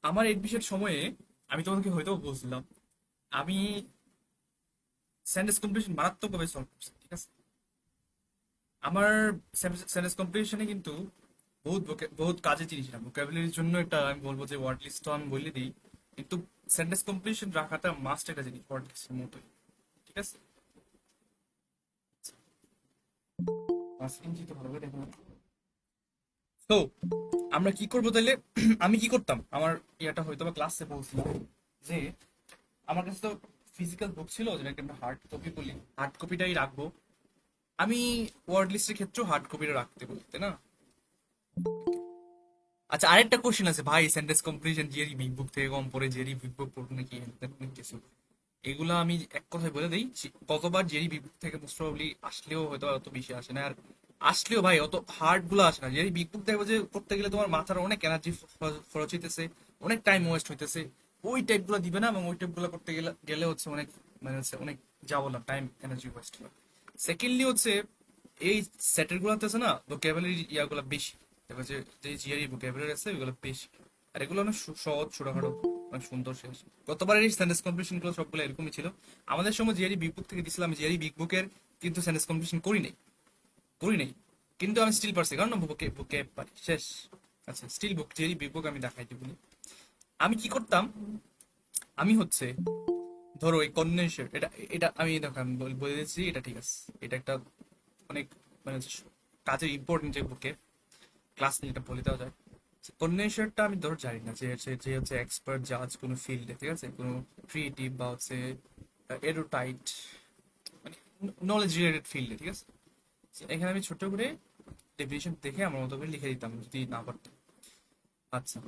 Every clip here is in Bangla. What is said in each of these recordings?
আমার এডমিশন সময়ে আমি তোমাকে হয়তো বলছিলাম, আমি সেন্টেন্স কম্পিটিশন মারাত্মক ভাবে সলভ করছি, ঠিক আছে। আমার সেন্টেন্স কম্পিটিশনে কিন্তু বহুত কাজে জিনিস না, ভোকাবুলারির জন্য একটা আমি বলবো যে ওয়ার্ড লিস্ট তো আমি বলে দিই, কিন্তু সেন্টেন্স কম্পিটিশন রাখাটা মাস্ট একটা জিনিস ওয়ার্ড লিস্টের মতোই, ঠিক আছে। তো ভালো করে দেখো। তো আমরা কি করবো তাহলে? আমি কি করতাম, আমার ইয়াটা হয়তো বা ক্লাসে বলছিলাম যে আমার কাছে তো ফিজিক্যাল বুক ছিল, যেটাকে আমরা হার্ড কপি বলি, হার্ড কপিটাই রাখবো। আমি ওয়ার্ড লিস্টের ক্ষেত্রেও হার্ড কপিটা রাখতে বলি, তাই না? আচ্ছা, আরেকটা কোশ্চেন আছে ভাই, সেন্টেন্স কম্প্রিহেনশন জিআরই বিগ বুক থেকে কম পড়ে, জিআরই বিগ বুক পড়বে নাকি অনেক কিছু। এগুলা আমি এক কথায় বলে দিই, কতবার জিআরই বিগ বুক থেকে মোস্ট প্রবাবলি আসলেও হয়তো অত বেশি আসে না, আর আসলেও ভাই অত হার্ড গুলো আসে না। জিআরই বিগ বুক দেখবো যে করতে গেলে তোমার মাথার অনেক এনার্জি খরচ হইতেছে, অনেক টাইম ওয়েস্ট হইতেছে। ওই টাইপ গুলো দিবে না, এবং ওই টাইপ গুলো করতে গেলে গেলে হচ্ছে অনেক, মানে হচ্ছে অনেক, যা বললাম, টাইম এনার্জি ওয়েস্ট হয়। সেকেন্ডলি হচ্ছে এই সেটের গুলাতে আছে না ভোকাবুলারি ইয়াগুলো বেশি, দেখো যে যে জিআরই ভোকাবুলারি আছে ওইগুলো বেশি, আর এগুলো অনেক সহজ ছোটখাটো, অনেক সুন্দর শেষ। গতবারের এই সেন্টেন্স কম্পিটিশন গুলো সবগুলো এরকমই ছিল। আমাদের সময় জিআরই বিগ বুক থেকে দিছিলাম, জিআরই বিগ বুকের কিন্তু সেন্টেন্স কম্পিটিশন করি নাই, কিন্তু আমি স্টিল পারছি, কারণ বুকে বুকে পারি শেষ। আচ্ছা, স্টিল বুক জিআরই বিগ বুক আমি দেখাই দিব। আমি কি করতাম, আমি হচ্ছে ধরো এই কন্ডেন্সার, এটা এটা আমি দেখো আমি বলে দিচ্ছি, এটা ঠিক আছে। এটা একটা অনেক, মানে হচ্ছে কাজের ইম্পর্টেন্ট যে বুকে ক্লাস নিয়ে এটা বলে দেওয়া যায়। কন্ডেন্সারটা আমি ধরো জানি না যে যে হচ্ছে এক্সপার্ট জাজ কোনো ফিল্ডে, ঠিক আছে, কোনো ক্রিয়েটিভ বা হচ্ছে এরোটাইট, মানে নলেজ রিলেটেড ফিল্ডে, ঠিক আছে। So, এখানে আমি ছোট করে ডেফিনেশন দেখে আমার মতো করে লিখে দিতাম যদি না পারতাম। আচ্ছা,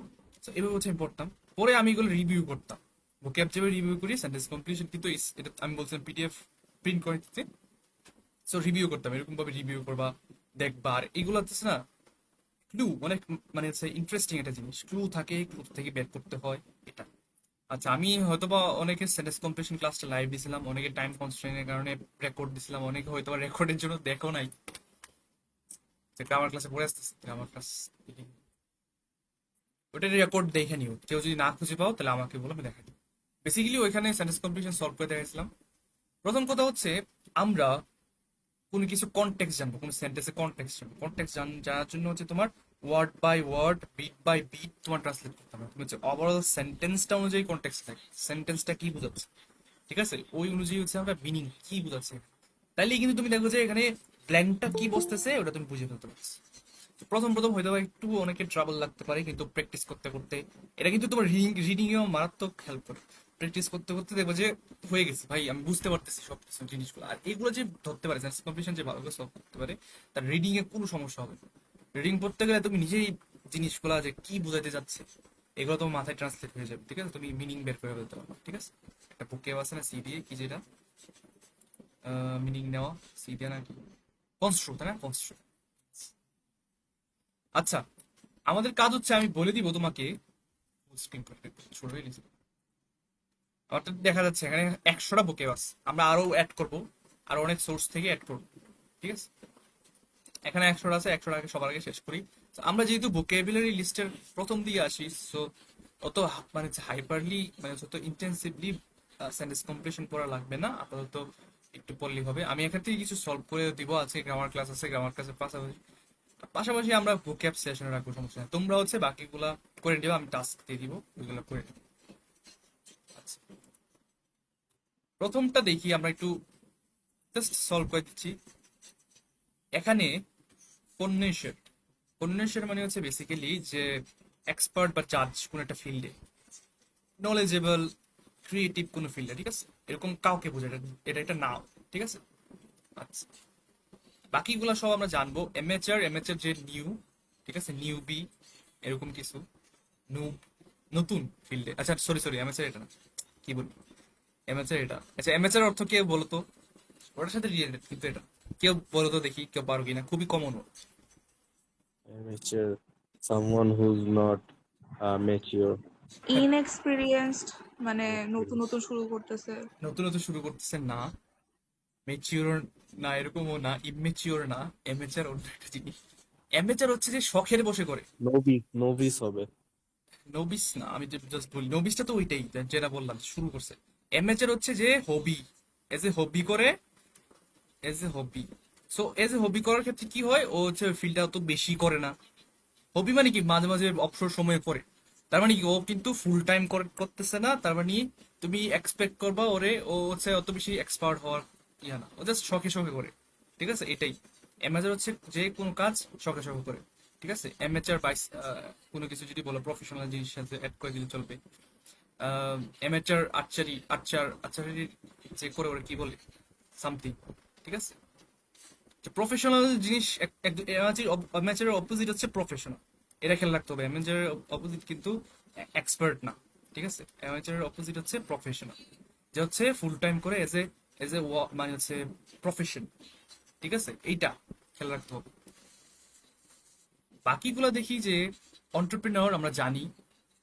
তো এভাবে হচ্ছে আমি পড়তাম, পরে আমি এগুলো রিভিউ করতাম, ভোক্যাব যেভাবে রিভিউ করি সেন্টেন্স কমপ্লিশন কিন্তু এটা আমি বলছিলাম পিডিএফ প্রিন্ট করে দিতে। সো রিভিউ করতাম, এরকম ভাবে রিভিউ করবা, দেখবা। আর এগুলো হচ্ছে না ক্লু অনেক, মানে হচ্ছে ইন্টারেস্টিং একটা জিনিস, ক্লু থাকে, ক্লু থেকে বের করতে হয় এটা। আচ্ছা, আমি হয়তোবা অনেকে সেন্টেন্স কম্প্লিশন ক্লাসটা লাইভ দিছিলাম, অনেকে টাইম কনস্ট্রেন্টের কারণে রেকর্ড দিছিলাম, অনেকে হয়তোবা রেকর্ডের জন্য দেখো নাই, যে গ্রামার ক্লাসে পড়ে আসতেছে গ্রামার ক্লাস, ওটা রেকর্ড দেখে নিও, কেউ যদি না খুঁজে পাও তাহলে আমাকে বলো, আমি দেখাই দিই। বেসিক্যালি ওইখানে সেন্টেন্স কম্প্লিশন সলভ করে দেখাইছিলাম। প্রথম কথা হচ্ছে আমরা কোনো কিছু কনটেক্সট জানবো, কোনো সেন্টেন্সের কনটেক্সট জানবো। কনটেক্সট জানার জন্য হচ্ছে তোমার word by word, bit by bit তোমার ট্রান্সলেট করতে হবে। তুমি হচ্ছে ওভারঅল সেন্টেন্সটা অনুযায়ী কনটেক্সট থাকে, সেন্টেন্সটা কি বোঝাচ্ছে, ঠিক আছে, ওই অনুযায়ী হচ্ছে আমরা মিনিং কি বোঝাচ্ছে। তাইলে কিন্তু তুমি দেখো যে এখানে ব্ল্যাঙ্কটা কি বসতেছে ওটা তুমি বুঝে ফেলতে পারছো। তো প্রথম প্রথম হয়তো বা একটু অনেকে ট্রাবল লাগতে পারে, কিন্তু প্র্যাকটিস করতে করতে এটা কিন্তু তোমার রিডিং এও মারাত্মক হেল্প করে। প্র্যাকটিস করতে করতে দেখবো যে হয়ে গেছে ভাই, আমি বুঝতে পারতেছি সব কিছু জিনিসগুলো। আর এগুলো যে ধরতে পারে, সেন্স কম্পিটিশন যে ভালো করে সলভ করতে পারে, তার রিডিং এ কোনো সমস্যা হবে না। রিডিং পড়তে গেলে তুমি নিজেই জিনিসগুলো যে কি বোঝাতে যাচ্ছে এগুলো তোমার মাথায় ট্রান্সলেট হয়ে যাবে, ঠিক আছে, তুমি মিনিং বের করে ফেলতে পারবে, ঠিক আছে। একটা বুকে আছে না সি দিয়ে কি যেটা মিনিং নেওয়া, সি দিয়ে নাকি কনস্ট্রু, তাই না, কনস্ট্রু। আচ্ছা, আমাদের কাজ হচ্ছে আমি বলে দিব তোমাকে, স্ক্রিন ছোট হয়ে গেছে। আমারটা দেখা যাচ্ছে এখানে 100টা বুকে বাস, আমরা আরো অ্যাড করব, আর অনেক সোর্স থেকে অ্যাড করব, ঠিক আছে। এখানে 100টা আছে, 100টাকে সবার আগে শেষ করি। তো আমরা যেহেতু ভোকাবুলারি লিস্টের প্রথম দিকে আসি, সো অত মানে হাইপারলি, মানে যত ইন্টেন্সিভলি সেন্টেন্স কম্প্লিশন করা লাগবে না, আপাতত একটু পড়লেই হবে। আমি এখান থেকে কিছু সলভ করে দিব, আছে গ্রামার ক্লাস আছে, গ্রামার ক্লাসের পাশাপাশি পাশাপাশি আমরা ভোক্যাব সেশনে রাখবো, সমস্যা নেই। তোমরা হচ্ছে বাকিগুলা করে নিবে, আমি টাস্ক দিয়ে দিব, ওইগুলো করে নিবে। আচ্ছা, প্রথমটা দেখি আমরা একটু জাস্ট সলভ করে দিচ্ছি। এখানে কন্ডেনসার, কন্ডেনসার মানে হচ্ছে বেসিক্যালি যে এক্সপার্ট বা জাজ কোন একটা ফিল্ডে, নলেজেবল, ক্রিয়েটিভ কোন ফিল্ডে, ঠিক আছে, এরকম কাউকে বোঝায়, এটা একটা নাও, ঠিক আছে। আচ্ছা, বাকিগুলা সব আমরা জানবো। এমেচার, এমেচার যে নিউ, ঠিক আছে, নিউবি, এরকম কিছু, নুব, নতুন ফিল্ডে। আচ্ছা সরি সরি, এমেচার এটা না, কি বলবো, এমেচার এটা। আচ্ছা, এমেচার অর্থ কেউ বলো তো, ওটার সাথে রিলেটেড কিন্তু এটা, কেউ বলো তো দেখি, কেউ পারো কিনা, খুবই common. Amateur, someone who's not mature. Inexperienced, মানে নতুন নতুন শুরু করতেছে। নতুন নতুন শুরু করতেছে না, মেচিওর না, এরকমও না, ইমেচিওর না। এমেচার অন্য একটা জিনিস। এমেচার হচ্ছে যে শখের বসে করে। Novice, novice হবে। নোবিস না, আমি জাস্ট বলি নোবিসটা তো ওইটাই যেটা বললাম শুরু করছে। এমেচার হচ্ছে যে হবি, এজ এ হবি করে, as a hobby. So as a hobby করার ক্ষেত্রে কি হয়, ও হচ্ছে ফিল্ডটা অত বেশি করে না। হবি মানে কি মাঝে মাঝে অবসর সময়ে করে, তার মানে কি ও কিন্তু ফুল টাইম করতেছে না, তার মানে তুমি এক্সপেক্ট করবা ওরে ও হচ্ছে অত বেশি এক্সপার্ট হওয়ার ইয়া না, ও জাস্ট শখে শখে করে। ঠিক আছে, এটাই অ্যামেচার হচ্ছে, যে কোনো কাজ শখে শখে করে। ঠিক আছে, অ্যামেচার বাইস কোনো কিছু যদি বলো প্রফেশনাল জিনিস সাথে অ্যাড করে দিলে চলবে। অ্যামেচার আর্চারি যে করে ওরা কি বলে সামথিং। ঠিক আছে, প্রফেশনাল জিনিস অ্যামেচারের অপোজিট হচ্ছে প্রফেশনাল, এটা খেয়াল রাখতে হবে। অ্যামেচারের অপোজিট কিন্তু এক্সপার্ট না। ঠিক আছে, অ্যামেচারের অপোজিট হচ্ছে প্রফেশনাল, যে হচ্ছে ফুল টাইম করে এজ এ মানে হচ্ছে প্রফেশন। ঠিক আছে, এইটা খেয়াল রাখতে হবে। বাকিগুলো দেখি যে অন্টারপ্রেনার আমরা জানি,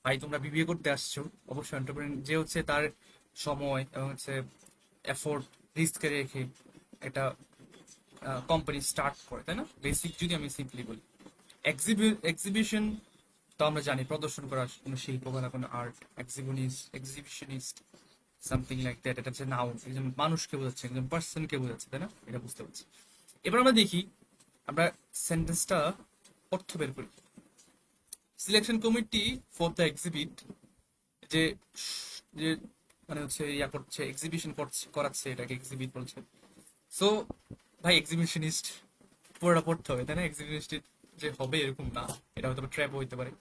ভাই তোমরা বিবিএ করতে আসছো, অবশ্যই অন্টারপ্রেনার যে হচ্ছে তার সময় এবং হচ্ছে এফোর্ট রিস্ক রেখে একটা কোম্পানি স্টার্ট করে, তাই না? বেসিক যদি আমি সিম্পলি বলি, এক্সিবিশন তো আমরা জানি প্রদর্শন করা কোনো শিল্পকলা, কোনো আর্ট। এক্সিবিশনিস্ট সামথিং লাইক দ্যাট, এটা হচ্ছে নাউন, একজন মানুষকে বোঝাচ্ছে, একজন পার্সনকে বোঝাচ্ছে, তাই না? এটা বুঝতে পারছি। এবার আমরা দেখি, আমরা সেন্টেন্সটা অর্থ বের করি। Selection committee for the exhibit, যে যে মানে হচ্ছে ইয়া করছে, এক্সিবিশন করাচ্ছে, এটাকে এক্সিবিট বলছে। সো ভাই এক্সিবিশনিস্ট পুরোটা পড়তে হবে, তাই না? এক্সিবিশনিস্ট যে হবে এরকম না, এটা হয়তো ট্র্যাপ হইতে পারে।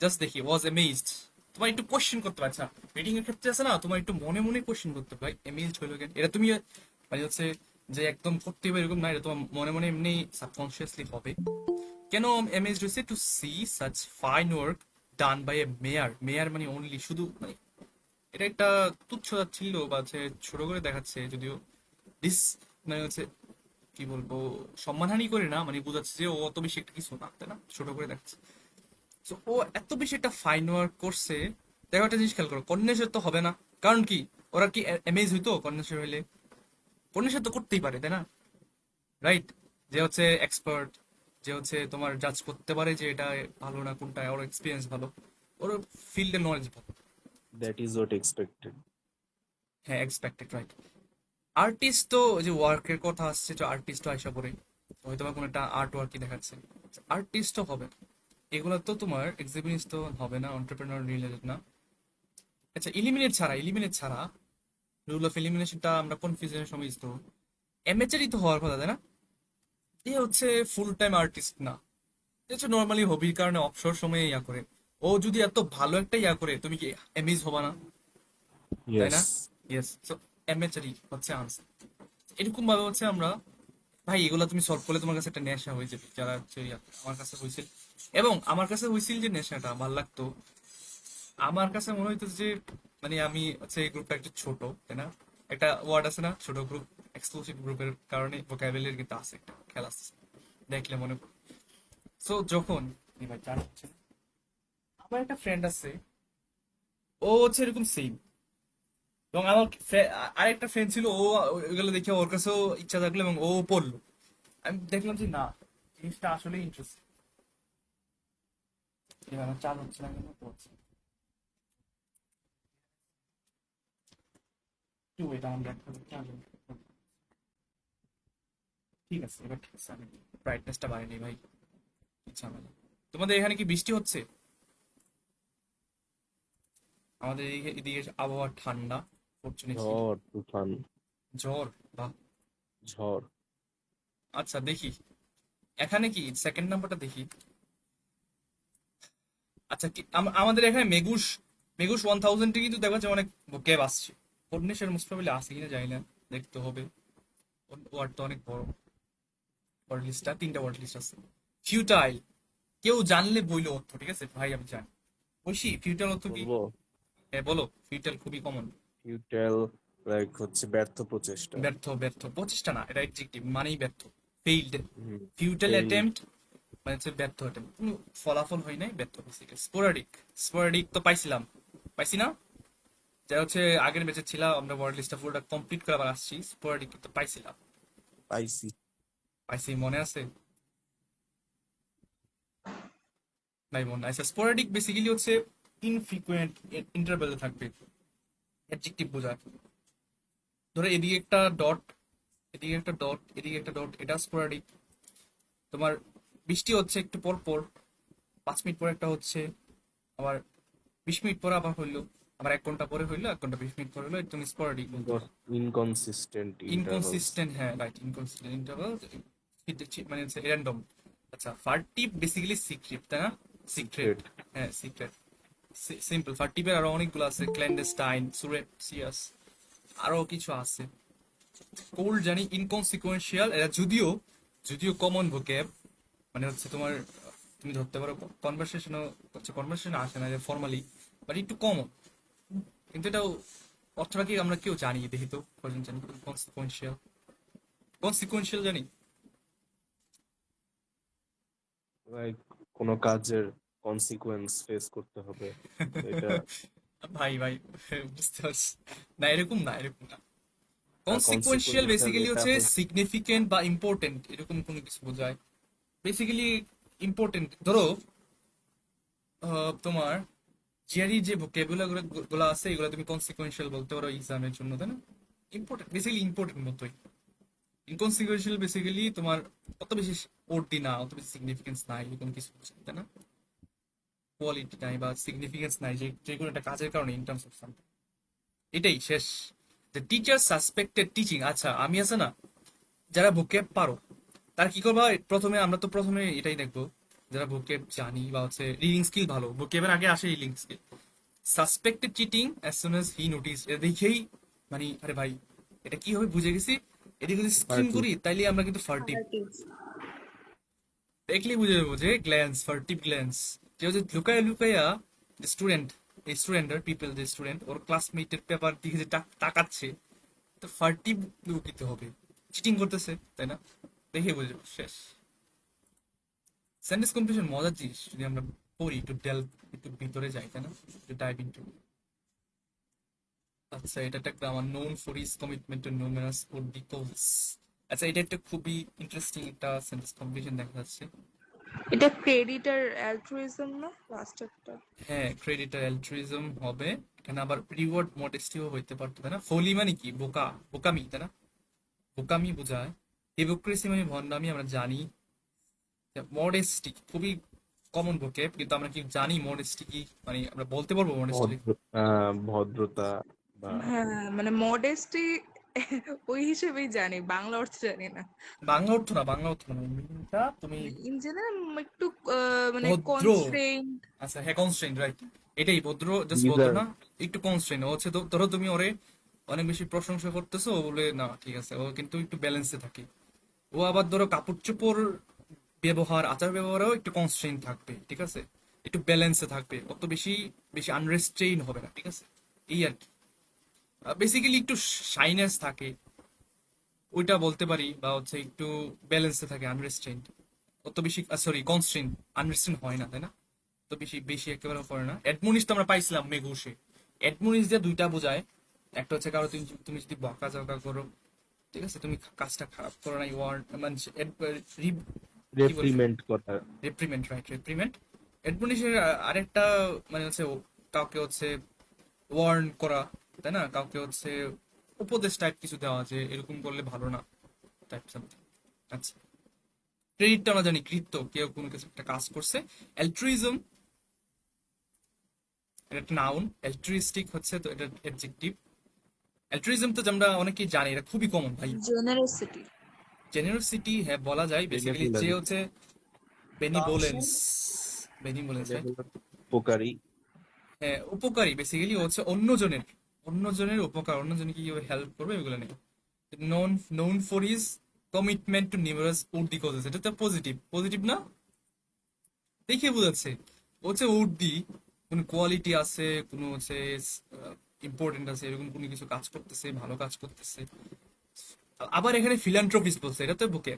জাস্ট দেখি, ওয়াজ অ্যামেজড, তোমার একটু কোশ্চেন করতে পারছে না, রিডিং এর ক্ষেত্রে আছে না, তোমার একটু মনে মনে কোশ্চেন করতে হবে, ভাই অ্যামেজড হইলো কেন, এটা তুমি মানে হচ্ছে যে একদম করতে হবে এরকম না, এটা তোমার মনে মনে এমনি সাবকনসিয়াসলি হবে। কেন অ্যামেজড হয়েছে? To see such fine work done by a mayor. Mayor মানে অনলি, শুধু মানে এটা একটা তুচ্ছ ছিল বা হচ্ছে ছোট করে দেখাচ্ছে, যদিও ডিস মানে হচ্ছে কি বলবো, সম্মানহানি করে না, মানে বোঝাচ্ছে যে ও অত বেশি একটা কিছু না, তাই না? ছোট করে দেখাচ্ছে। তো ও এত বেশি একটা ফাইন ওয়ার্ক করছে। দেখো একটা জিনিস খেয়াল করো, কন্যাসের তো হবে না, কারণ কি ওরা কি অ্যামেজ হইতো কন্যাসের হইলে? কন্যাসের তো করতেই পারে, তাই না? রাইট, যে হচ্ছে এক্সপার্ট, যে হচ্ছে তোমার জাজ করতে পারে যে এটা ভালো না কোনটা, ওর এক্সপিরিয়েন্স ভালো, ওর ফিল্ডের নলেজ ভালো। That is what expected. হ্যাঁ, এক্সপেক্টেড, রাইট। আর্টিস্ট তো ওই যে ওয়ার্কের কথা আসছে, তো আর্টিস্ট তো আইসা পড়ে, হয়তো বা কোনো একটা আর্ট ওয়ার্কই দেখাচ্ছে, আর্টিস্ট তো হবে না। এগুলো তো তোমার এক্সিবিশন তো হবে না, এন্টারপ্রেনার রিলেটেড না। আচ্ছা, ইলিমিনেট ছাড়া রুল অফ এলিমিনেশনটা আমরা কনফিউশনের সময় ইউজ করবো। অ্যামেচারই তো হওয়ার কথা, তাই না? এ হচ্ছে ফুল টাইম আর্টিস্ট না, এ হচ্ছে নর্মালি হবির কারণে অবসর সময়ে ইয়া করে। ও যদি এত ভালো একটা ইয়া করে, তুমি কি অ্যামেজ হবা না? তাই না? Yes. ইয়েস, সো অ্যামেচারই হচ্ছে আনসার। এরকম ভাবে হচ্ছে আমরা, ভাই এগুলো তুমি সলভ করলে তোমার কাছে একটা নেশা হয়ে যাবে, যারা হচ্ছে আমার কাছে হয়েছিল। এবং আমার কাছে হয়েছিল যে নেশাটা ভাল লাগতো, আমার কাছে মনে হইতো যে মানে আমি হচ্ছে এই গ্রুপটা একটু ছোট, তাই না? একটা ওয়ার্ড আছে না, ছোট গ্রুপ, এক্সক্লুসিভ গ্রুপের কারণে ভোকাবুলারি কিন্তু আছে, একটা খেলা আছে, দেখলে মনে পড়ে। সো যখন এই ভাই চার হচ্ছে না। আমার একটা ফ্রেন্ড আছে, ও হচ্ছে এরকম সেম। এবং আমার আরেকটা ফ্রেন্ড ছিল, ও ওইগুলো দেখে ওর কাছেও ইচ্ছা থাকলো এবং ও পড়লো। আমি দেখলাম যে না, জিনিসটা আসলে ইন্টারেস্টিং। আমার চাল হচ্ছে না, কেন পড়ছে একটু ওয়েট, আমার ঠিক আছে, এবার ঠিক আছে, আমি ব্রাইটনেসটা বাড়িনি ভাই, ইচ্ছা মানে। তোমাদের এখানে কি বৃষ্টি হচ্ছে? আমাদের এদিকে আবহাওয়া ঠান্ডা, ফরচুনেটলি। ঝড় তুফান জ্বর, বাহ। ঝড়। আচ্ছা দেখি, এখানে কি সেকেন্ড নাম্বারটা দেখি। আচ্ছা কি আমাদের এখানে মেগুস মেগুস 1000 কিন্তু দেখা যাচ্ছে অনেক ক্যাব আসছে। পূর্ণেশ্বর মোস্ট প্রবাবলি আসে কিনা জানি না, দেখতে হবে। ওয়ার্ড তো অনেক বড়, ওয়ার্ড লিস্টটা 3টা ওয়ার্ড লিস্ট আছে। ফিউটাইল, কেউ জানলে বইলো অর্থ, ঠিক আছে ভাই আমি জানি। ঐশী, ফিউটাইল অর্থ কি? বলবো হ্যাঁ বলো, ফিউটাইল খুবই কমন। ফিউটাইল, লাইক হচ্ছে ব্যর্থ প্রচেষ্টা। ব্যর্থ, ব্যর্থ প্রচেষ্টা না, এটা অ্যাডজেক্টিভ মানেই ব্যর্থ, ফেইল্ড। Futile fail. অ্যাটেম্প্ট মানে হচ্ছে ব্যর্থ অ্যাটেম্প্ট, কোনো ফলাফল হয় নাই, ব্যর্থ বেসিক্যালি। স্পোরাডিক, স্পোরাডিক তো পাইছিলাম, পাইছি না? যা হচ্ছে আগের ম্যাচে ছিলাম আমরা, ওয়ার্ড লিস্টটা পুরোটা কমপ্লিট করে আবার আসছি, স্পোরাডিক তো পাইছিলাম। পাইছি। পাইছি, মনে আছে ভাই? মনে আছে। স্পোরাডিক বেসিক্যালি হচ্ছে ইনফ্রিকুয়েন্ট ইন্টারভ্যালে থাকবে, অ্যাডজেক্টিভ বোঝায়। ধরো এদিকে একটা ডট, এদিকে একটা ডট, এদিকে একটা ডট, এটা স্পোরাডিক। তোমার বৃষ্টি হচ্ছে একটু পর পর, 5 মিনিট পরে একটা হচ্ছে, আবার 20 মিনিট পরে আবার হইলো, আবার 1 ঘন্টা পরে হইলো, 1 ঘন্টা 20 মিনিট পরে হইলো, একদম স্পোরাডিক বলতে পারো। Inconsistent intervals. ইনকনসিস্টেন্ট, হ্যাঁ রাইট, ইনকনসিস্টেন্ট ইন্টারভাল, মানে হচ্ছে র্যান্ডম। আচ্ছা, ফার্টিভ বেসিক্যালি সিক্রেট, তাই না? Secret, Secret. হ্যাঁ সিক্রেট, সিম্পল। ফার্টিভের আরো অনেকগুলো আছে, ক্ল্যান্ডেস্টাইন, সুরেপসিয়াস, আরো কিছু আছে। কোল্ড জানি, ইনকনসিকুয়েন্সিয়াল, এরা যদিও যদিও কমন ভোকেব, মানে হচ্ছে তোমার তুমি ধরতে পারো কনভারসেশনও হচ্ছে, কনভারসেশন আসে না যে ফর্মালি, বাট একটু কমন। কিন্তু এটাও অর্থটা কি আমরা কেউ জানি, দেখি তো কজন জানি কনসিকুয়েন্সিয়াল, কনসিকুয়েন্সিয়াল জানি? Like কোনো কাজের consequence face করতে হবে, তো এটা ভাই ভাই, বুঝতে পারছি। না এরকম না, এরকম না। কনসিকুয়েন্সিয়াল consequential বেসিক্যালি এটা হচ্ছে সিগনিফিকেন্ট বা ইম্পর্টেন্ট, এরকম কোনো কিছু বোঝায়। Basically important. ধরো তোমার জিআরই যে ভোকাবুলারি গুলো আছে, এগুলো তুমি কনসিকুয়েন্সিয়াল বলতে পারো এক্সামের জন্য, তাই না? ইম্পর্টেন্ট, বেসিক্যালি ইম্পর্টেন্ট মতোই। ইনকনসিকুয়েন্সিয়াল বেসিক্যালি তোমার অত বেশি ওর্দি না, অত বেশি সিগনিফিকেন্স নাই, এরকম কিছু বুঝায়, তাই না? কোয়ালিটি নাই বা সিগনিফিকেন্স নাই, যে যে কোনো একটা কাজের কারণে ইন টার্মস অফ সামথিং। এটাই শেষ। The teacher suspected teaching. আচ্ছা, আমি আছে না, যারা ভোকেব পারো তার কি করবা, প্রথমে আমরা তো প্রথমে এটাই দেখবো, যারা ভোকেব জানি বা হচ্ছে রিডিং স্কিল ভালো, ভোকেবের আগে আসে reading skill. Suspected cheating as soon as he notice, এটা দেখেই মানে আরে ভাই এটা কি হবে বুঝে গেছি, এদিকে যদি স্ক্রিন party. করি তাইলে আমরা কিন্তু ফার্টিভ, দেখলেই বুঝে যাবো যে গ্ল্যান্স, ফার্টিভ গ্ল্যান্স। যে হচ্ছে লুকায়া লুকায়া স্টুডেন্ট, এই স্টুডেন্টের পিপল, যে স্টুডেন্ট ওর ক্লাসমেটের পেপার দিকে যে তাকাচ্ছে, তো ফার্টিভ লুকিতে হবে, চিটিং করতেছে, তাই না? দেখে বুঝে যাবো, শেষ। সেন্টেন্স কম্পিটিশন মজার জিনিস, যদি আমরা পড়ি, একটু একটু ভিতরে যাই, তাই না? একটু ডাইভ ইনটু। আচ্ছা, এটা একটা grammar, known for his commitment two numerous or the causes. আচ্ছা, এটা একটা খুবই ইন্টারেস্টিং একটা সেন্টেন্স কম্পিটিশন দেখা যাচ্ছে। এটা ক্রেডিট আর অ্যালট্রুইজম না লাস্ট একটা? হ্যাঁ, ক্রেডিট আর অ্যালট্রুইজম হবে এখানে, আবার রিওয়ার্ড মডেস্টিও হইতে পারতো, তাই না? ফলি মানে কি? বোকা, বোকামি, তাই না? বোকামি বোঝায়। হিপোক্রেসি মানে ভণ্ডামি, আমরা জানি। মডেস্টি খুবই কমন ভোকেব, কিন্তু আমরা কি জানি মডেস্টি কি? মানে আমরা বলতে পারবো মডেস্টি? ভদ্রতা বা হ্যাঁ, মানে মডেস্টি ওই হিসেবেই জানি, বাংলা অর্থ জানি না। বাংলা অর্থ না, বাংলা অর্থ না, মিনিংটা তুমি ইন জেনারেল একটু মানে ভদ্র। কনস্ট্রেইন। আচ্ছা হ্যাঁ, কনস্ট্রেন্ট, রাইট। এটাই ভদ্র, জাস্ট these ভদ্র are না, একটু কনস্ট্রেন্ট হচ্ছে। তো ধরো তুমি ওরে অনেক বেশি প্রশংসা করতেছো, ও বলে না ঠিক আছে, ও কিন্তু একটু ব্যালেন্সে থাকে। ও আবার ধরো কাপড় চোপড় ব্যবহার, আচার ব্যবহারেও একটু কনস্ট্রেন্ট থাকবে, ঠিক আছে? একটু ব্যালেন্সে থাকবে, অত বেশি বেশি আনরেস্ট্রেইন হবে না, ঠিক আছে? এই আর কি। বেসিক্যালি একটু শাইনেস থাকে, ওইটা বলতে পারি, বা হচ্ছে একটু ব্যালেন্সে থাকে, আনরেস্ট্রেইন। অত বেশি, সরি কনস্ট্রেইন, আনরেস্ট্রেইন হয় না, তাই না? তো বেশি বেশি একেবারে করে না। অ্যাডমনিশ তো আমরা পাইছিলাম মেঘুষে। অ্যাডমনিশ দিয়ে দুইটা বোঝায়, একটা হচ্ছে কারো তুমি তুমি যদি বকাঝকা করো, ঠিক আছে, তুমি কাজটা খারাপ করো নাই, ওয়ার্ড মানে কি বলে, reprimand করা। রেপ্রিমেন্ট, রাইট, রেপ্রিমেন্ট। অ্যাডমনিশের আরেকটা মানে হচ্ছে কাউকে হচ্ছে ওয়ার্ন করা, তাই না? কাউকে হচ্ছে উপদেশ টাইপ কিছু দেওয়া, যে এরকম করলে ভালো না, টাইপ সামথিং। আচ্ছা, ক্রেডিটটা আমরা জানি, কৃত্য, কেউ কোনো কিছু একটা কাজ করছে। অ্যালট্রুইজম, এটা একটা নাউন, অ্যালট্রুইস্টিক হচ্ছে তো এটা অ্যাডজেক্টিভ। অ্যালট্রুইজম তো আমরা অনেকেই জানি, এটা খুবই কমন ভাই। জেনারোসিটি। জেনারোসিটি, হ্যাঁ বলা যায়, বেসিক্যালি যে Benevolence. হচ্ছে বেনিভোলেন্স, বেনিভোলেন্স, রাইট। Benevolence, উপকারী। হ্যাঁ, উপকারী, বেসিক্যালি হচ্ছে অন্যজনের, অন্যজনের উপকার, অন্যজনকে কিভাবে হেল্প করবে, এগুলো নেই। Known, known for his commitment to numerous worthy causes, এটা তো পজিটিভ, পজিটিভ না? দেখে বোঝাচ্ছে হচ্ছে উর্দি কোন কোয়ালিটি আছে, কোনো হচ্ছে ইম্পর্টেন্ট আছে, এরকম কোনো কিছু কাজ করতেছে, ভালো কাজ করতেছে। আবার এখানে ফিলান্থ্রপিস বলছে, এটা তো বুকে।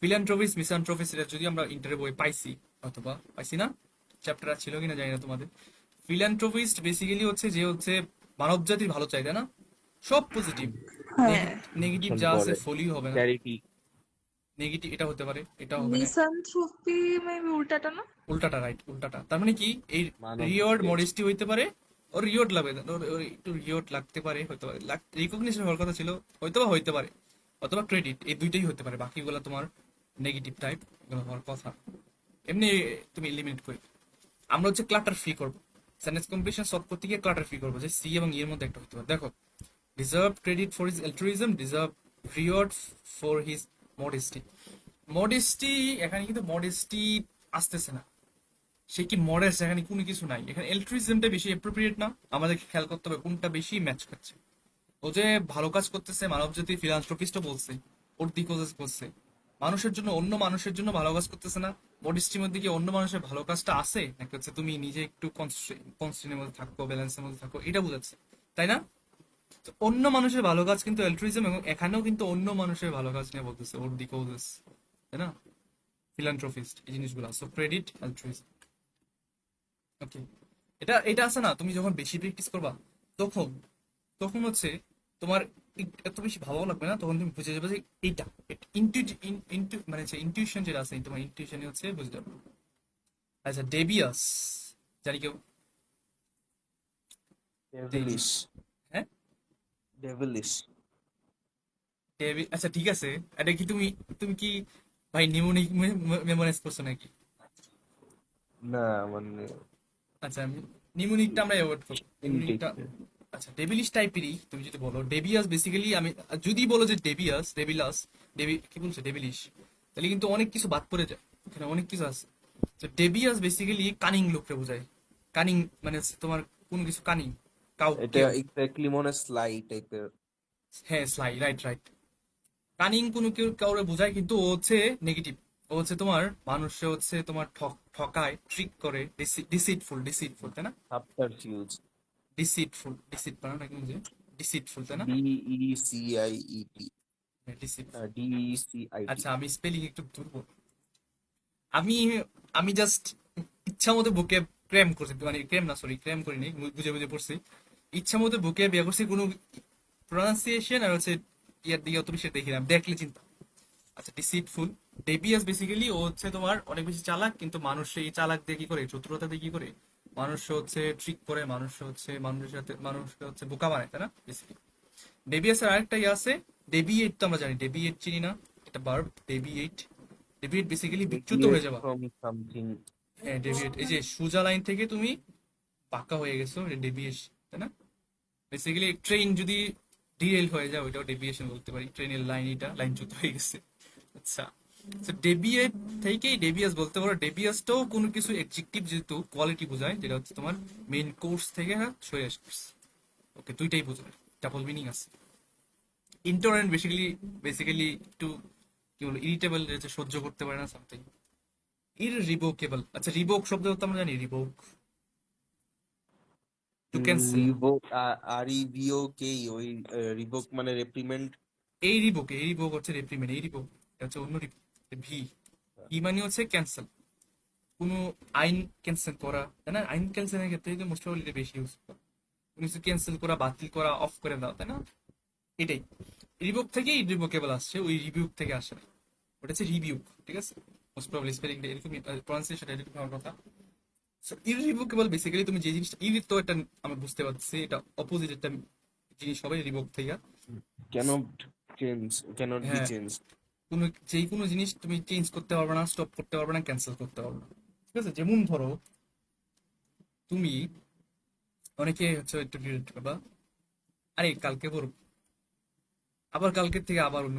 ফিলান্থ্রপিস, মিসান্থ্রপিস, এটা যদি আমরা ইন্টারের বই পাইছি, অথবা পাইছি না, চ্যাপ্টার ছিল কিনা জানি না তোমাদের। ফিলান্থ্রপিস্ট বেসিক্যালি হচ্ছে যে হচ্ছে মানব জাতির ভালো চাই, তাই না? সব পজিটিভ, হ্যাঁ, নেগেটিভ এখন যা আছে পরে ফলিও হবে না। চ্যারিটি নেগেটিভ এটা হতে পারে, এটা হবে না। মিসানথ্রোপি মেবি উল্টাটা না? উল্টাটা, রাইট, উল্টাটা। তার মানে কি, এই মানব রিওয়ার্ড ঢুকে। মডেস্টি হইতে পারে, ওর রিওয়ার্ড লাগবে, ওর একটু রিওয়ার্ড লাগতে পারে, হতে পারে, রিকগনিশন হওয়ার কথা ছিল, হয়তো বা হইতে পারে, অথবা ক্রেডিট, এই দুইটাই হতে পারে, বাকিগুলো তোমার নেগেটিভ টাইপ হওয়ার কথা। এমনি তুমি এলিমিনেট করে, আমরা হচ্ছে ক্লাটার ফ্রি করবো, সেন্টেন্স কমপ্লিশন সলভ করতে গিয়ে ক্লাটার ফ্রি করবো, যে সি এবং ই এর মধ্যে একটা হতে পারে। দেখো, deserve credit for his altruism, deserve reward for his modesty. Modesty, এখানে কিন্তু মডেস্টি আসতেছে না, সে কি মডেস্ট, এখানে কোনো কিছু নাই, এখানে এলট্রুইজমটা বেশি অ্যাপ্রোপ্রিয়েট না, আমাদেরকে খেয়াল করতে হবে কোনটা বেশি ম্যাচ খাচ্ছে। ও যে ভালো কাজ করতেছে, মানব জাতি ফিলান্থ্রপিস্টও বলছে, ওর দিকও বলছে, মানুষের জন্য, অন্য মানুষের জন্য ভালো কাজ করতেছে না। মডেস্টির মধ্যে কি অন্য মানুষের ভালো কাজটা আছে, নাকি হচ্ছে তুমি নিজে একটু কনস্ট্রেন্টের মধ্যে থাকো, ব্যালেন্সের মধ্যে থাকো, এটা বোঝাচ্ছে, তাই না? তো অন্য মানুষের ভালো কাজ কিন্তু অ্যালট্রুইজম, এবং এখানেও কিন্তু অন্য মানুষের ভালো কাজ নিয়ে বলতেছে, ওর দিকেও বলতেছে, তাই না? ফিলান্থ্রপিস্ট, এই জিনিসগুলো, সো ক্রেডিট, অ্যালট্রুইজম। ওকে, এটা এটা আছে না, তুমি যখন বেশি প্র্যাকটিস করবা, তখন তখন হচ্ছে তোমার এত বেশি ভালো লাগবে না, তখন তুমি বুঝে যাবে যে এইটা মানে যে ইনটিউশন যেটা আছে, তোমার ইনটিউশন হচ্ছে বুঝে যাবে। আচ্ছা, ডেবিয়াস, জানি কেউ? ডেভিলিশ। হ্যাঁ, ডেভিলিশ। আচ্ছা ঠিক আছে, এটা কি তুমি, তুমি কি ভাই নিউমোনিক মেমোরাইজ করছো নাকি? না মানে আচ্ছা, নিউমোনিকটা আমরা অ্যাভয়েড করবো, ইনটেক। নিউমোনিকটা। আচ্ছা, ডেভিলিশ টাইপেরই তুমি যদি বলো, ডেবিয়াস বেসিক্যালি, আমি যদি বলো যে ডেবিয়াস, ডেবিলাস, কি বলছো, ডেভিলিশ, তাহলে কিন্তু অনেক কিছু বাদ পড়ে যায়, এখানে অনেক কিছু আছে। তো ডেবিয়াস বেসিক্যালি কানিং লোককে বোঝায়। কানিং মানে হচ্ছে তোমার কোনো কিছু কানিং, এটা কেউ। এক্স্যাক্টলি মনে স্লাই টাইপের। হ্যাঁ, স্লাই, রাইট রাইট। কানিং কোনো কেউ কাউরে বোঝায়, কিন্তু ও হচ্ছে নেগেটিভ। ও হচ্ছে তোমার মানুষে হচ্ছে তোমার ঠকায়, ট্রিক করে, ডিসিটফুল, ডিসিটফুল, তাই না? সাবটারফিউজ। ডিসিটফুল, ডিসিট পারো নাকি, যে ডিসিটফুল, তাই না? DECIET। ডিসিট। DECIT। আচ্ছা, আমি স্পেলিং একটু দুর্বল। আমি আমি জাস্ট ইচ্ছা মতো বুকে ক্র্যাম করছি, মানে ক্র্যাম না, সরি, ক্র্যাম করিনি, বুঝে বুঝে পড়ছি, ইচ্ছা মতো বুকে বিয়ে করছি, কোনো প্রনাউন্সিয়েশন আর হচ্ছে ইয়ার দিকে অত বেশি দেখি না, দেখলে চিন্তা। আচ্ছা, ডিসিটফুল, ডেবিয়াস বেসিক্যালি ও হচ্ছে তোমার অনেক বেশি চালাক, কিন্তু মানুষ এই চালাক দিয়ে কি করে, চতুরতা দিয়ে কি করে, মানুষ হচ্ছে ট্রিক করে, মানুষ হচ্ছে মানুষের সাথে মানুষকে হচ্ছে বোকা বানায়, তাই না? বেসিক্যালি ডেবিয়াস এর আরেকটা ইয়ে আছে, ডেবিয়েট, তো আমরা জানি, ডেবিয়েট চিনি না, এটা ভার্ব, ডেবিয়েট। ডেবিয়েট বেসিক্যালি বিচ্যুত হয়ে Deviate যাবা। from something। হ্যাঁ, ডেভিয়েট, এই যে সোজা লাইন থেকে তুমি পাকা হয়ে গেছো, এটা ডেভিয়েশন, তাই না? বেসিক্যালি ট্রেন যদি ডিরেল হয়ে যায়, ওইটাও ডেভিয়েশন বলতে পারি, ট্রেনের লাইন, এটা লাইনচ্যুত হয়ে গেছে। আচ্ছা, তো ডেভিয়েট থেকেই ডেভিয়াস বলতে পারো। ডেভিয়াসটাও কোনো কিছু এডজেক্টিভ, যেহেতু কোয়ালিটি বোঝায়, যেটা হচ্ছে তোমার মেইন কোর্স থেকে সরে আসছে। ওকে, দুইটাই বোঝায়, ডাবল মিনিং আছে। ইন্টলারেন্ট বেসিক্যালি, একটু কি বলবো, ইরিটেবল, যে সহ্য করতে পারে না সামথিং। ইররিভোকেবল, আচ্ছা, রিভোক শব্দ তো আমরা জানি, revoke, to cancel. Revoke. REVOK। ওই রিভোক মানে রেপ্রিমেন্ড। এই রিভোক হচ্ছে রেপ্রিমেন্ড, এই রিভোক এটা হচ্ছে অন্য রিভোক। ভি, ই মানে হচ্ছে ক্যান্সেল, কোনো আইন ক্যান্সেল করা, তাই না? আইন ক্যান্সেলের ক্ষেত্রে কিন্তু মোস্ট প্রবাবলি বেশি ইউজ করা, কোনো কিছু ক্যান্সেল করা, বাতিল করা, অফ করে দাও, তাই না? এটাই রিভোক থেকে ইররিভোকেবল আসছে, ওই রিভিউক থেকে আসে না, ওটা হচ্ছে রিভিউক, ঠিক আছে? মোস্ট প্রবাবলি স্পেলিংটা এরকম, প্রনাউন্সিয়েশন এরকম হওয়ার কথা। ইররিভোকেবল বেসিক্যালি তুমি যে জিনিসটা, ইর তো একটা আমি বুঝতে পারছি, এটা অপোজিট একটা জিনিস হবে রিভোক থেকে। ক্যানট বি হ্যাঁ, চেঞ্জ। কোনো কোনো জিনিস তুমি চেঞ্জ করতে পারবে না, স্টপ করতে পারবে না, ক্যান্সেল করতে পারবে না, ঠিক আছে? যেমন ধরো, তুমি অনেকে হচ্ছে একটু ডিরেক্ট করবা, আরে কালকে পড়ব, আবার কালকের থেকে আবার অন্য,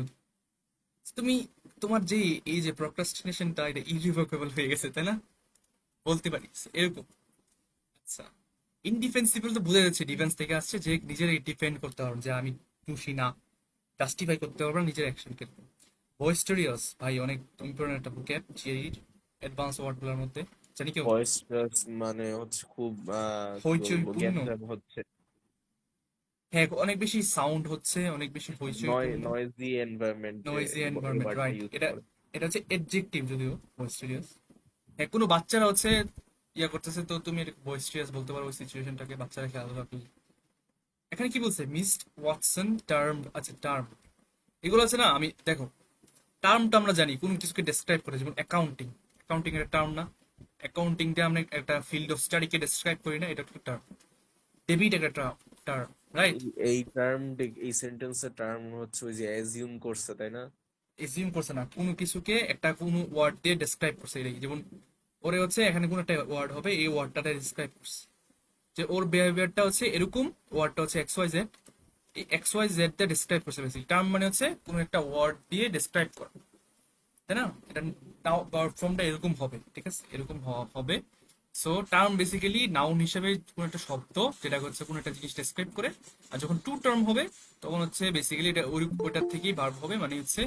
তুমি তোমার যে এই যে প্রক্রাস্টিনেশনটা, এটা ইরিভোকেবল হয়ে গেছে, তাই না? বলতে পারি এরকম। আচ্ছা, ইনডিফেন্সিবল তো বোঝা যাচ্ছে ডিফেন্স থেকে আসছে, যে নিজের ডিফেন্ড করতে পারবে, যে আমি দোষী না, জাস্টিফাই করতে পারবে না নিজের অ্যাকশনকে। বয়েস্টেরিয়াস, ভাই অনেক ইম্পর্টেন্ট একটা বুক, জিএর অ্যাডভান্স ওয়ার্ডগুলোর মধ্যে, জানি কেউ? বয়েস্টারাস মানে হচ্ছে খুব কি বলবো, হইচইপূর্ণ, গ্যাঞ্জাম হচ্ছে। হ্যাঁ, অনেক বেশি সাউন্ড হচ্ছে, অনেক বেশি হইচইপূর্ণ, নয়েজি এনভায়রনমেন্টে নয়েজি এই এনভায়রনমেন্ট, ওয়ার্ডটা রাইট। ইউজ এটা করে। এটা হচ্ছে এডজেক্টিভ যদিও, বয়েস্টেরিয়াস। হ্যাঁ, কোনো বাচ্চারা হচ্ছে ইয়া করতেছে, তো তুমি বয়েস্টেরিয়াস বলতে পারো ওই সিচুয়েশনটাকে, বাচ্চারা খেয়াল রাখবে। এখানে কি বলছে, মিস ওয়াটসন টার্ম, আচ্ছা টার্ম, এগুলো আছে না, আমি দেখো, টার্মটা আমরা জানি কোন কিছুকে ডেসক্রাইব করে, যেমন অ্যাকাউন্টিং, অ্যাকাউন্টিং এর টার্ম না? অ্যাকাউন্টিং দিয়ে আমরা একটা ফিল্ড অফ স্টাডিকে ডেসক্রাইব করি না, এটা একটা টার্ম। ডেবিট একটা টার্ম, রাইট? এই টার্ম, এই সেন্টেন্সের টার্ম হচ্ছে ওই যে অ্যাজিউম করছে, তাই না? এজিউম করছে না, কোনো কিছুকে একটা কোনো ওয়ার্ড দিয়ে ডেসক্রাইব করছে, এটাই। যেমন ওরে হচ্ছে এখানে কোনো একটা ওয়ার্ড হবে, এই ওয়ার্ডটা ডেসক্রাইব করছে, যে ওর বিহেভিয়ারটা হচ্ছে এরকম, ওয়ার্ডটা হচ্ছে এক্স ওয়াই জেড, এই এক্স ওয়াই জেড দিয়ে ডেসক্রাইব করছে বেসিক। টার্ম মানে হচ্ছে কোনো একটা ওয়ার্ড দিয়ে ডেসক্রাইব করা, তাই না? এটা ভার্ব ফর্মটা এরকম হবে, ঠিক আছে, এরকম হবে। সো টার্ম বেসিক্যালি নাউন হিসেবে কোনো একটা শব্দ যেটা হচ্ছে কোনো একটা জিনিস ডেসক্রাইব করে। আর যখন টু টার্ম হবে তখন হচ্ছে বেসিক্যালি এটা ওইটার থেকেই ভার্ব হবে, মানে হচ্ছে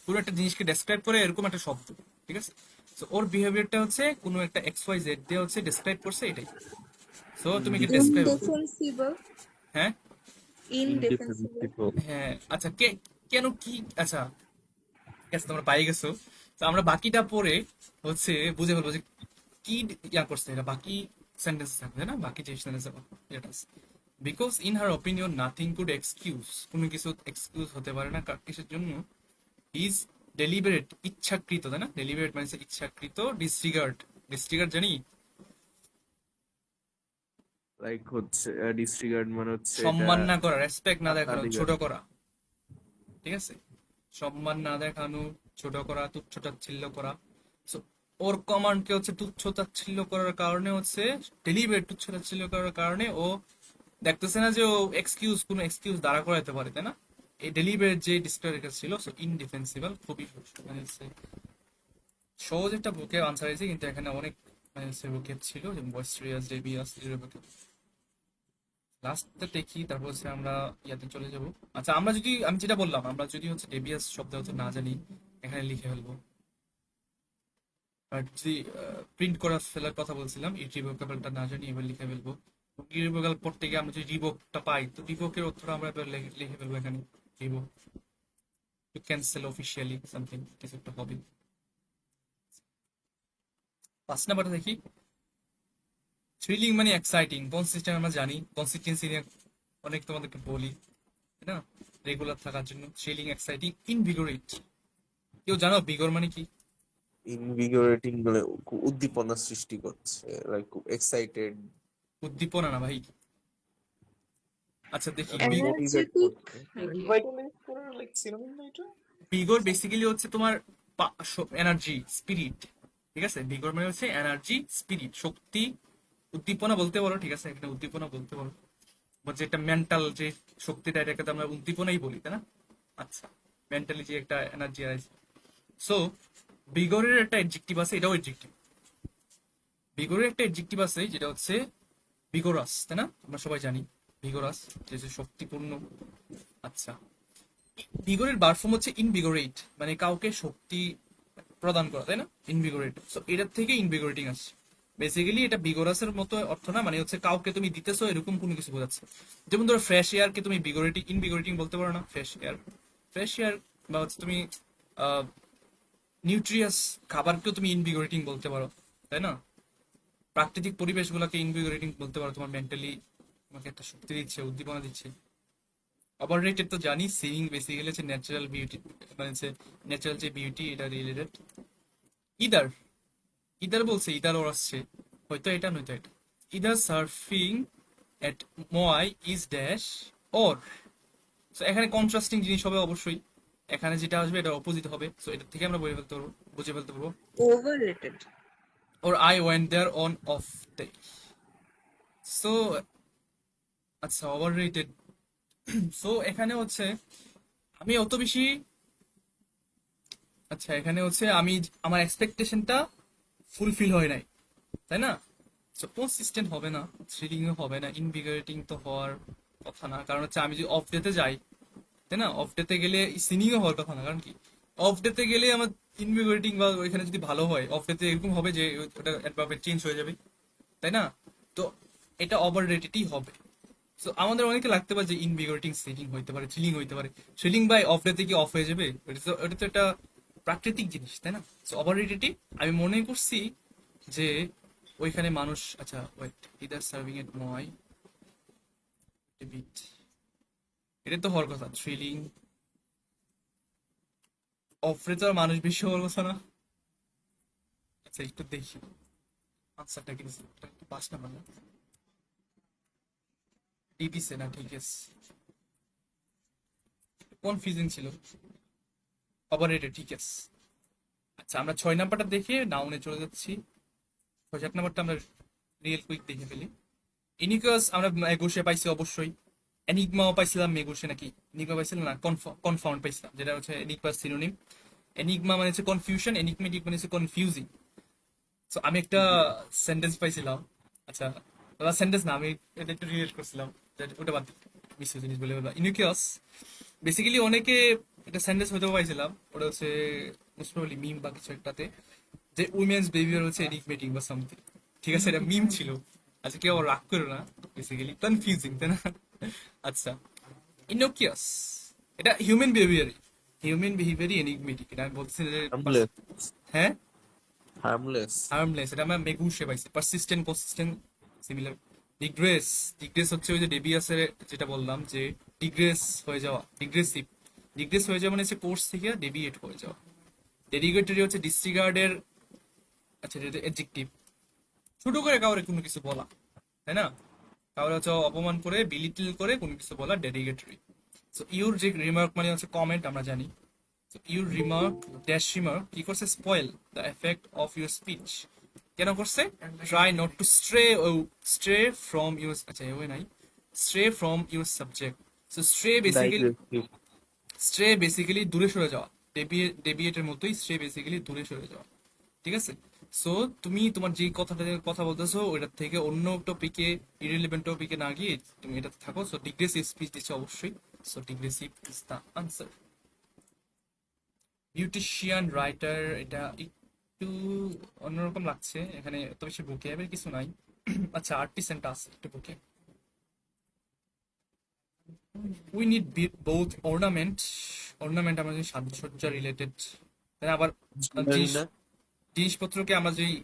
কোনো একটা জিনিসকে ডেসক্রাইব করে এরকম একটা শব্দ, ঠিক আছে। সো ওর বিহেভিয়ারটা হচ্ছে কোনো একটা এক্স ওয়াই জেড দিয়ে হচ্ছে ডেসক্রাইব করছে, এটাই। সো তুমি কি ডেসক্রাইব, ইনডিফেন্সিবল। হ্যাঁ ইনডিফেন্সিবল। ইনডিফেন্সিবল। হ্যাঁ, আচ্ছা কেন কি, আচ্ছা ঠিক আছে, তোমরা পাই গেছো। তো আমরা বাকিটা পরে হচ্ছে বুঝে ফেলবো যে কি ইয়া করছে, এটা বাকি সেন্টেন্স থাকবে, তাই না? বাকি যে সেন্টেন্স এটা আছে, because in her opinion nothing could excuse, কোনো কিছু এক্সকিউজ হতে পারে না কিসের জন্য? ইজ ডেলিবারেট, ইচ্ছাকৃত, তাই না? ডেলিবারেট মানে হচ্ছে ইচ্ছাকৃত, ডিসরিগার্ড, ডিসরিগার্ড জানি, লাইক হচ্ছে ডিসরিগার্ড মানে হচ্ছে এটা সম্মান না করা, রেসপেক্ট না দেখানো, আদিগার। ছোট করা, ঠিক আছে, সম্মান না দেখানো, ছোট করা, তুচ্ছ তাচ্ছিল্য করা। So, ওর কমান্ডকে হচ্ছে তুচ্ছ তাচ্ছিল্য করার কারণে হচ্ছে, ডেলিভারেট তুচ্ছ তাচ্ছিল্য করার কারণে ও দেখতেছে না যে ও কোনো এক্সকিউজ দাঁড়া করাতে পারে, তাই না? এই ডেলিভারেট যে ডিসক্রিমিনেটর ছিল, সো ইনডিফেন্সিবল, খুবই মানে হচ্ছে সহজ একটা বুকে আনসার হয়েছে, কিন্তু এখানে অনেক মানে হচ্ছে বুকে ছিল, যেমন বয়স্ট্রিয়াস, ডেবিয়াস, ইরোভেটিভ। লাস্টটা দেখি, তারপর হচ্ছে আমরা ইয়াতে চলে যাব। আচ্ছা, আমরা যদি, আমি যেটা বললাম, আমরা যদি হচ্ছে ডেবিয়াস শব্দ হচ্ছে না জানি, এখানে লিখে ফেলবো। আর যদি প্রিন্ট করা ফেলার কথা বলছিলাম, ইরিভোকেবলটা না জানি, এবার লিখে ফেলবো। ইরিভোকেবল পড়তে গিয়ে আমরা যদি রিভোকটা পাই, তো রিভোকের অর্থটা আমরা এবার লিখে ফেলবো এখানে, revoke, to cancel officially something, কিছু একটা হবে। 5 নাম্বারটা দেখি, থ্রিলিং মানে এক্সাইটিং, কনসিস্টেন্ট আমরা জানি, কনসিস্টেন্সি নিয়ে অনেক তোমাদেরকে বলি, তাই না? রেগুলার থাকার জন্য থ্রিলিং, এক্সাইটিং, ইনভিগোরেট। কেউ জানো বিগর মানে কি? ইনভিগোরেটিং মানে উদ্দীপনা সৃষ্টি করছে, লাইক খুব এক্সাইটেড, উদ্দীপনা না ভাই। আচ্ছা দেখি, মোটিভেট এনার্জেটিক করছে। নাকি? রিভাইটালাইজ করার লাইক সিনোনিম না এটা? বিগর বেসিক্যালি হচ্ছে তোমার এনার্জি, স্পিরিট, ঠিক আছে। বিগর মানে হচ্ছে এনার্জি, স্পিরিট, শক্তি, উদ্দীপনা বলতে পারো, ঠিক আছে, এখানে উদ্দীপনা বলতে পারো, বা যেটা মেন্টাল যে শক্তিটা, এটাকে তো আমরা উদ্দীপনাই বলি, তাই না? আচ্ছা, মেন্টালি যে একটা এনার্জি আছে। সো বিগরের একটা এডজেক্টিভ আছে, এটাও এডজেক্টিভ। বিগরের একটা এডজেক্টিভ আছে যেটা হচ্ছে ভিগোরাস, তাই না? আমরা সবাই জানি ভিগোরাস, যে যে শক্তিপূর্ণ। আচ্ছা, ভিগোরের ভার্ব ফর্ম হচ্ছে ইনভিগোরেট, মানে কাউকে শক্তি প্রদান করা, তাই না? ইনভিগোরেট, সো এটার থেকে ইনভিগোরেটিং আসছে। বেসিক্যালি এটা ভিগোরাসের মতো অর্থ না, মানে হচ্ছে কাউকে তুমি দিতেছো এরকম কোনো কিছু বোঝাচ্ছে। যেমন ধরো ফ্রেশ এয়ারকে তুমি ইনভিগোরেটিং বলতে পারো না? ফ্রেশ এয়ার, ফ্রেশ এয়ার, বা হচ্ছে তুমি নিউট্রিয়াস খাবারকেও তুমি ইনভিগোরেটিং বলতে পারো, তাই না? প্রাকৃতিক পরিবেশগুলোকে ইনভিগোরেটিং বলতে পারো, তোমার মেন্টালি তোমাকে একটা শক্তি দিচ্ছে, উদ্দীপনা দিচ্ছে। ওভাররেটেড তো জানি, সিইং বেসিক্যালি হচ্ছে ন্যাচারাল বিউটি, মানে হচ্ছে ন্যাচারাল যে বিউটি, এটা রিলেটেড। ইদার, ইদার বলছে, ইদার ওর আসছে, হয়তো এটা নয়তো এটা। ইদার সার্ফিং এট মোয়াই ইজ ড্যাশ ওর। সো এখানে কন্ট্রাস্টিং জিনিস হবে অবশ্যই, এখানে যেটা আসবে এটা অপোজিট হবে, সো এটা থেকে আমরা বুঝে ফেলতে পারবো। Overrated. Or I went there on off day. So আচ্ছা, ওভাররেটেড। সো এখানে হচ্ছে আমি অত বেশি, আচ্ছা এখানে হচ্ছে আমি আমার এক্সপেকটেশনটা ফুলফিল হয় নাই, তাই না? সো কনসিস্টেন্ট হবে না, থ্রিলিং হবে না, ইনভিগোরেটিং তো হওয়ার কথা না, কারণ হচ্ছে আমি যদি অফ ডেতে যাই, তাই না? অফ ডেতে গেলে সিনিংও হওয়ার কথা না, কারণ কি অফ ডেতে গেলে আমার ইনভিগোরেটিং বা ওইখানে যদি ভালো হয়, অফ ডেতে এরকম হবে যে ওটা একভাবে চেঞ্জ হয়ে যাবে, তাই না? তো এটা ওভার রেটেডই হবে। সো আমাদের অনেকে লাগতে পারে যে ইনভিগোরেটিং সিলিং হইতে পারে, থ্রিলিং হইতে পারে, থ্রিলিং বাই অফ ডেতে কি অফ হয়ে যাবে? এটা তো একটা প্রাকৃতিক জিনিস, তাই না? সো ওভার রেটেডই আমি মনে করছি যে ওইখানে মানুষ, আচ্ছা ওয়েট, ইদার সার্ভিং এট ময় বিট, এটা তো হওয়ার কথা, থ্রিলিং, অফরে তো আর মানুষ বেশি বলবো না। আচ্ছা একটু দেখি আনসারটা কি দিছে। এটা একটু 5 নাম্বার না, ডিবিসে না, ঠিক আছে, কনফিউজিং ছিল। ওভাররেটেড, ঠিক আছে। আচ্ছা আমরা 6 নাম্বারটা দেখে নাউনে চলে যাচ্ছি। 7 নাম্বারটা আমরা রিয়েল কুইক দেখে ফেলি। ইনিকাস আমরা মেগুসে পাইছি অবশ্যই। এনিগমাও পাইছিলাম মেগুসে, নাকি এনিগমা পাইছিলাম না, কনফাউন্ড পাইছিলাম, যেটা হচ্ছে এনিগমার সিনোনিম। এনিগমা মানে হচ্ছে কনফিউশন, এনিগমেটিক মানে হচ্ছে কনফিউজিং। সো আমি একটা সেন্টেন্স পাইছিলাম। আচ্ছা ওটা সেন্টেন্স না, আমি এটা একটু রিলেট করছিলাম, ওটা বাদ মিশ্র জিনিস বলে বললাম। ইনিকিয়াস বেসিক্যালি অনেকে একটা সেন্টেন্স হয়তো পাইছিলাম, ওটা হচ্ছে মোস্ট প্রবাবলি মিম বা কিছু একটাতে, যে উইমেন্স বিহেভিয়ার হচ্ছে এনিগমেটিক বা সামথিং। ঠিক আছে, এটা মিম ছিল। আচ্ছা কেউ আবার রাগ করো না, বেসিক্যালি কনফিউজিং, তাই না? আচ্ছা ইনোকিয়াস এটা হিউম্যান বিহেভিয়ারই, হিউম্যান বিহেভিয়ারই এনিগমেটিক, এটা আমি বলছি যে হার্মলেস। হ্যাঁ হার্মলেস। হার্মলেস এটা আমরা মেগুসে পাইছি। Persistent, consistent, similar. Digress, digress হচ্ছে ওই যে ডেবিয়াসের যেটা বললাম যে ডিগ্রেস হয়ে যাওয়া, ডিগ্রেসিভ। ডিগ্রেস হয়ে যাওয়া মানে হচ্ছে কোর্স থেকে ডেভিয়েট হয়ে যাওয়া। ডেরিগেটরি হচ্ছে ডিসরিগার্ডের, আচ্ছা এটা অ্যাডজেক্টিভ, ছোট করে কাউরে কোনো কিছু বলা, তাই না? কাউরে হচ্ছে অপমান করে, বিলিটিল করে কোনো কিছু বলা, ডেরিগেটরি। সো ইউর যে রিমার্ক মানে হচ্ছে কমেন্ট, আমরা জানি। So your remark, dash remark, কি করছে? Spoil the effect of your speech. কেন করছে? Try not to stray from your, আচ্ছা এ নাই, stray from your subject. So digressive. Stray basically দূরে সরে যাওয়া, ডেভিয়েটের মতোই স্ট্রে বেসিক্যালি দূরে সরে যাওয়া। ঠিক আছে, সো তুমি তোমার যে কথাটা কথা বলতেছো ওইটার থেকে অন্য টপিকে, ইরিলেভেন্ট টপিকে না গিয়ে তুমি এটাতে থাকো। সো ডিগ্রেসিভ স্পিচ দিচ্ছে অবশ্যই। So digressive is the answer. Beautician, writer, এটা একটু অন্যরকম লাগছে, এখানে এত বেশি ভোকাবুলারি কিছু নাই। আচ্ছা আর্টিসেন্ট আছে একটু বুকে। We need both ornament, ornament আমরা যে সাজসজ্জা রিলেটেড, আবার জুয়েলারি জিনিস, না? জিনিসপত্রকে আমরা যেই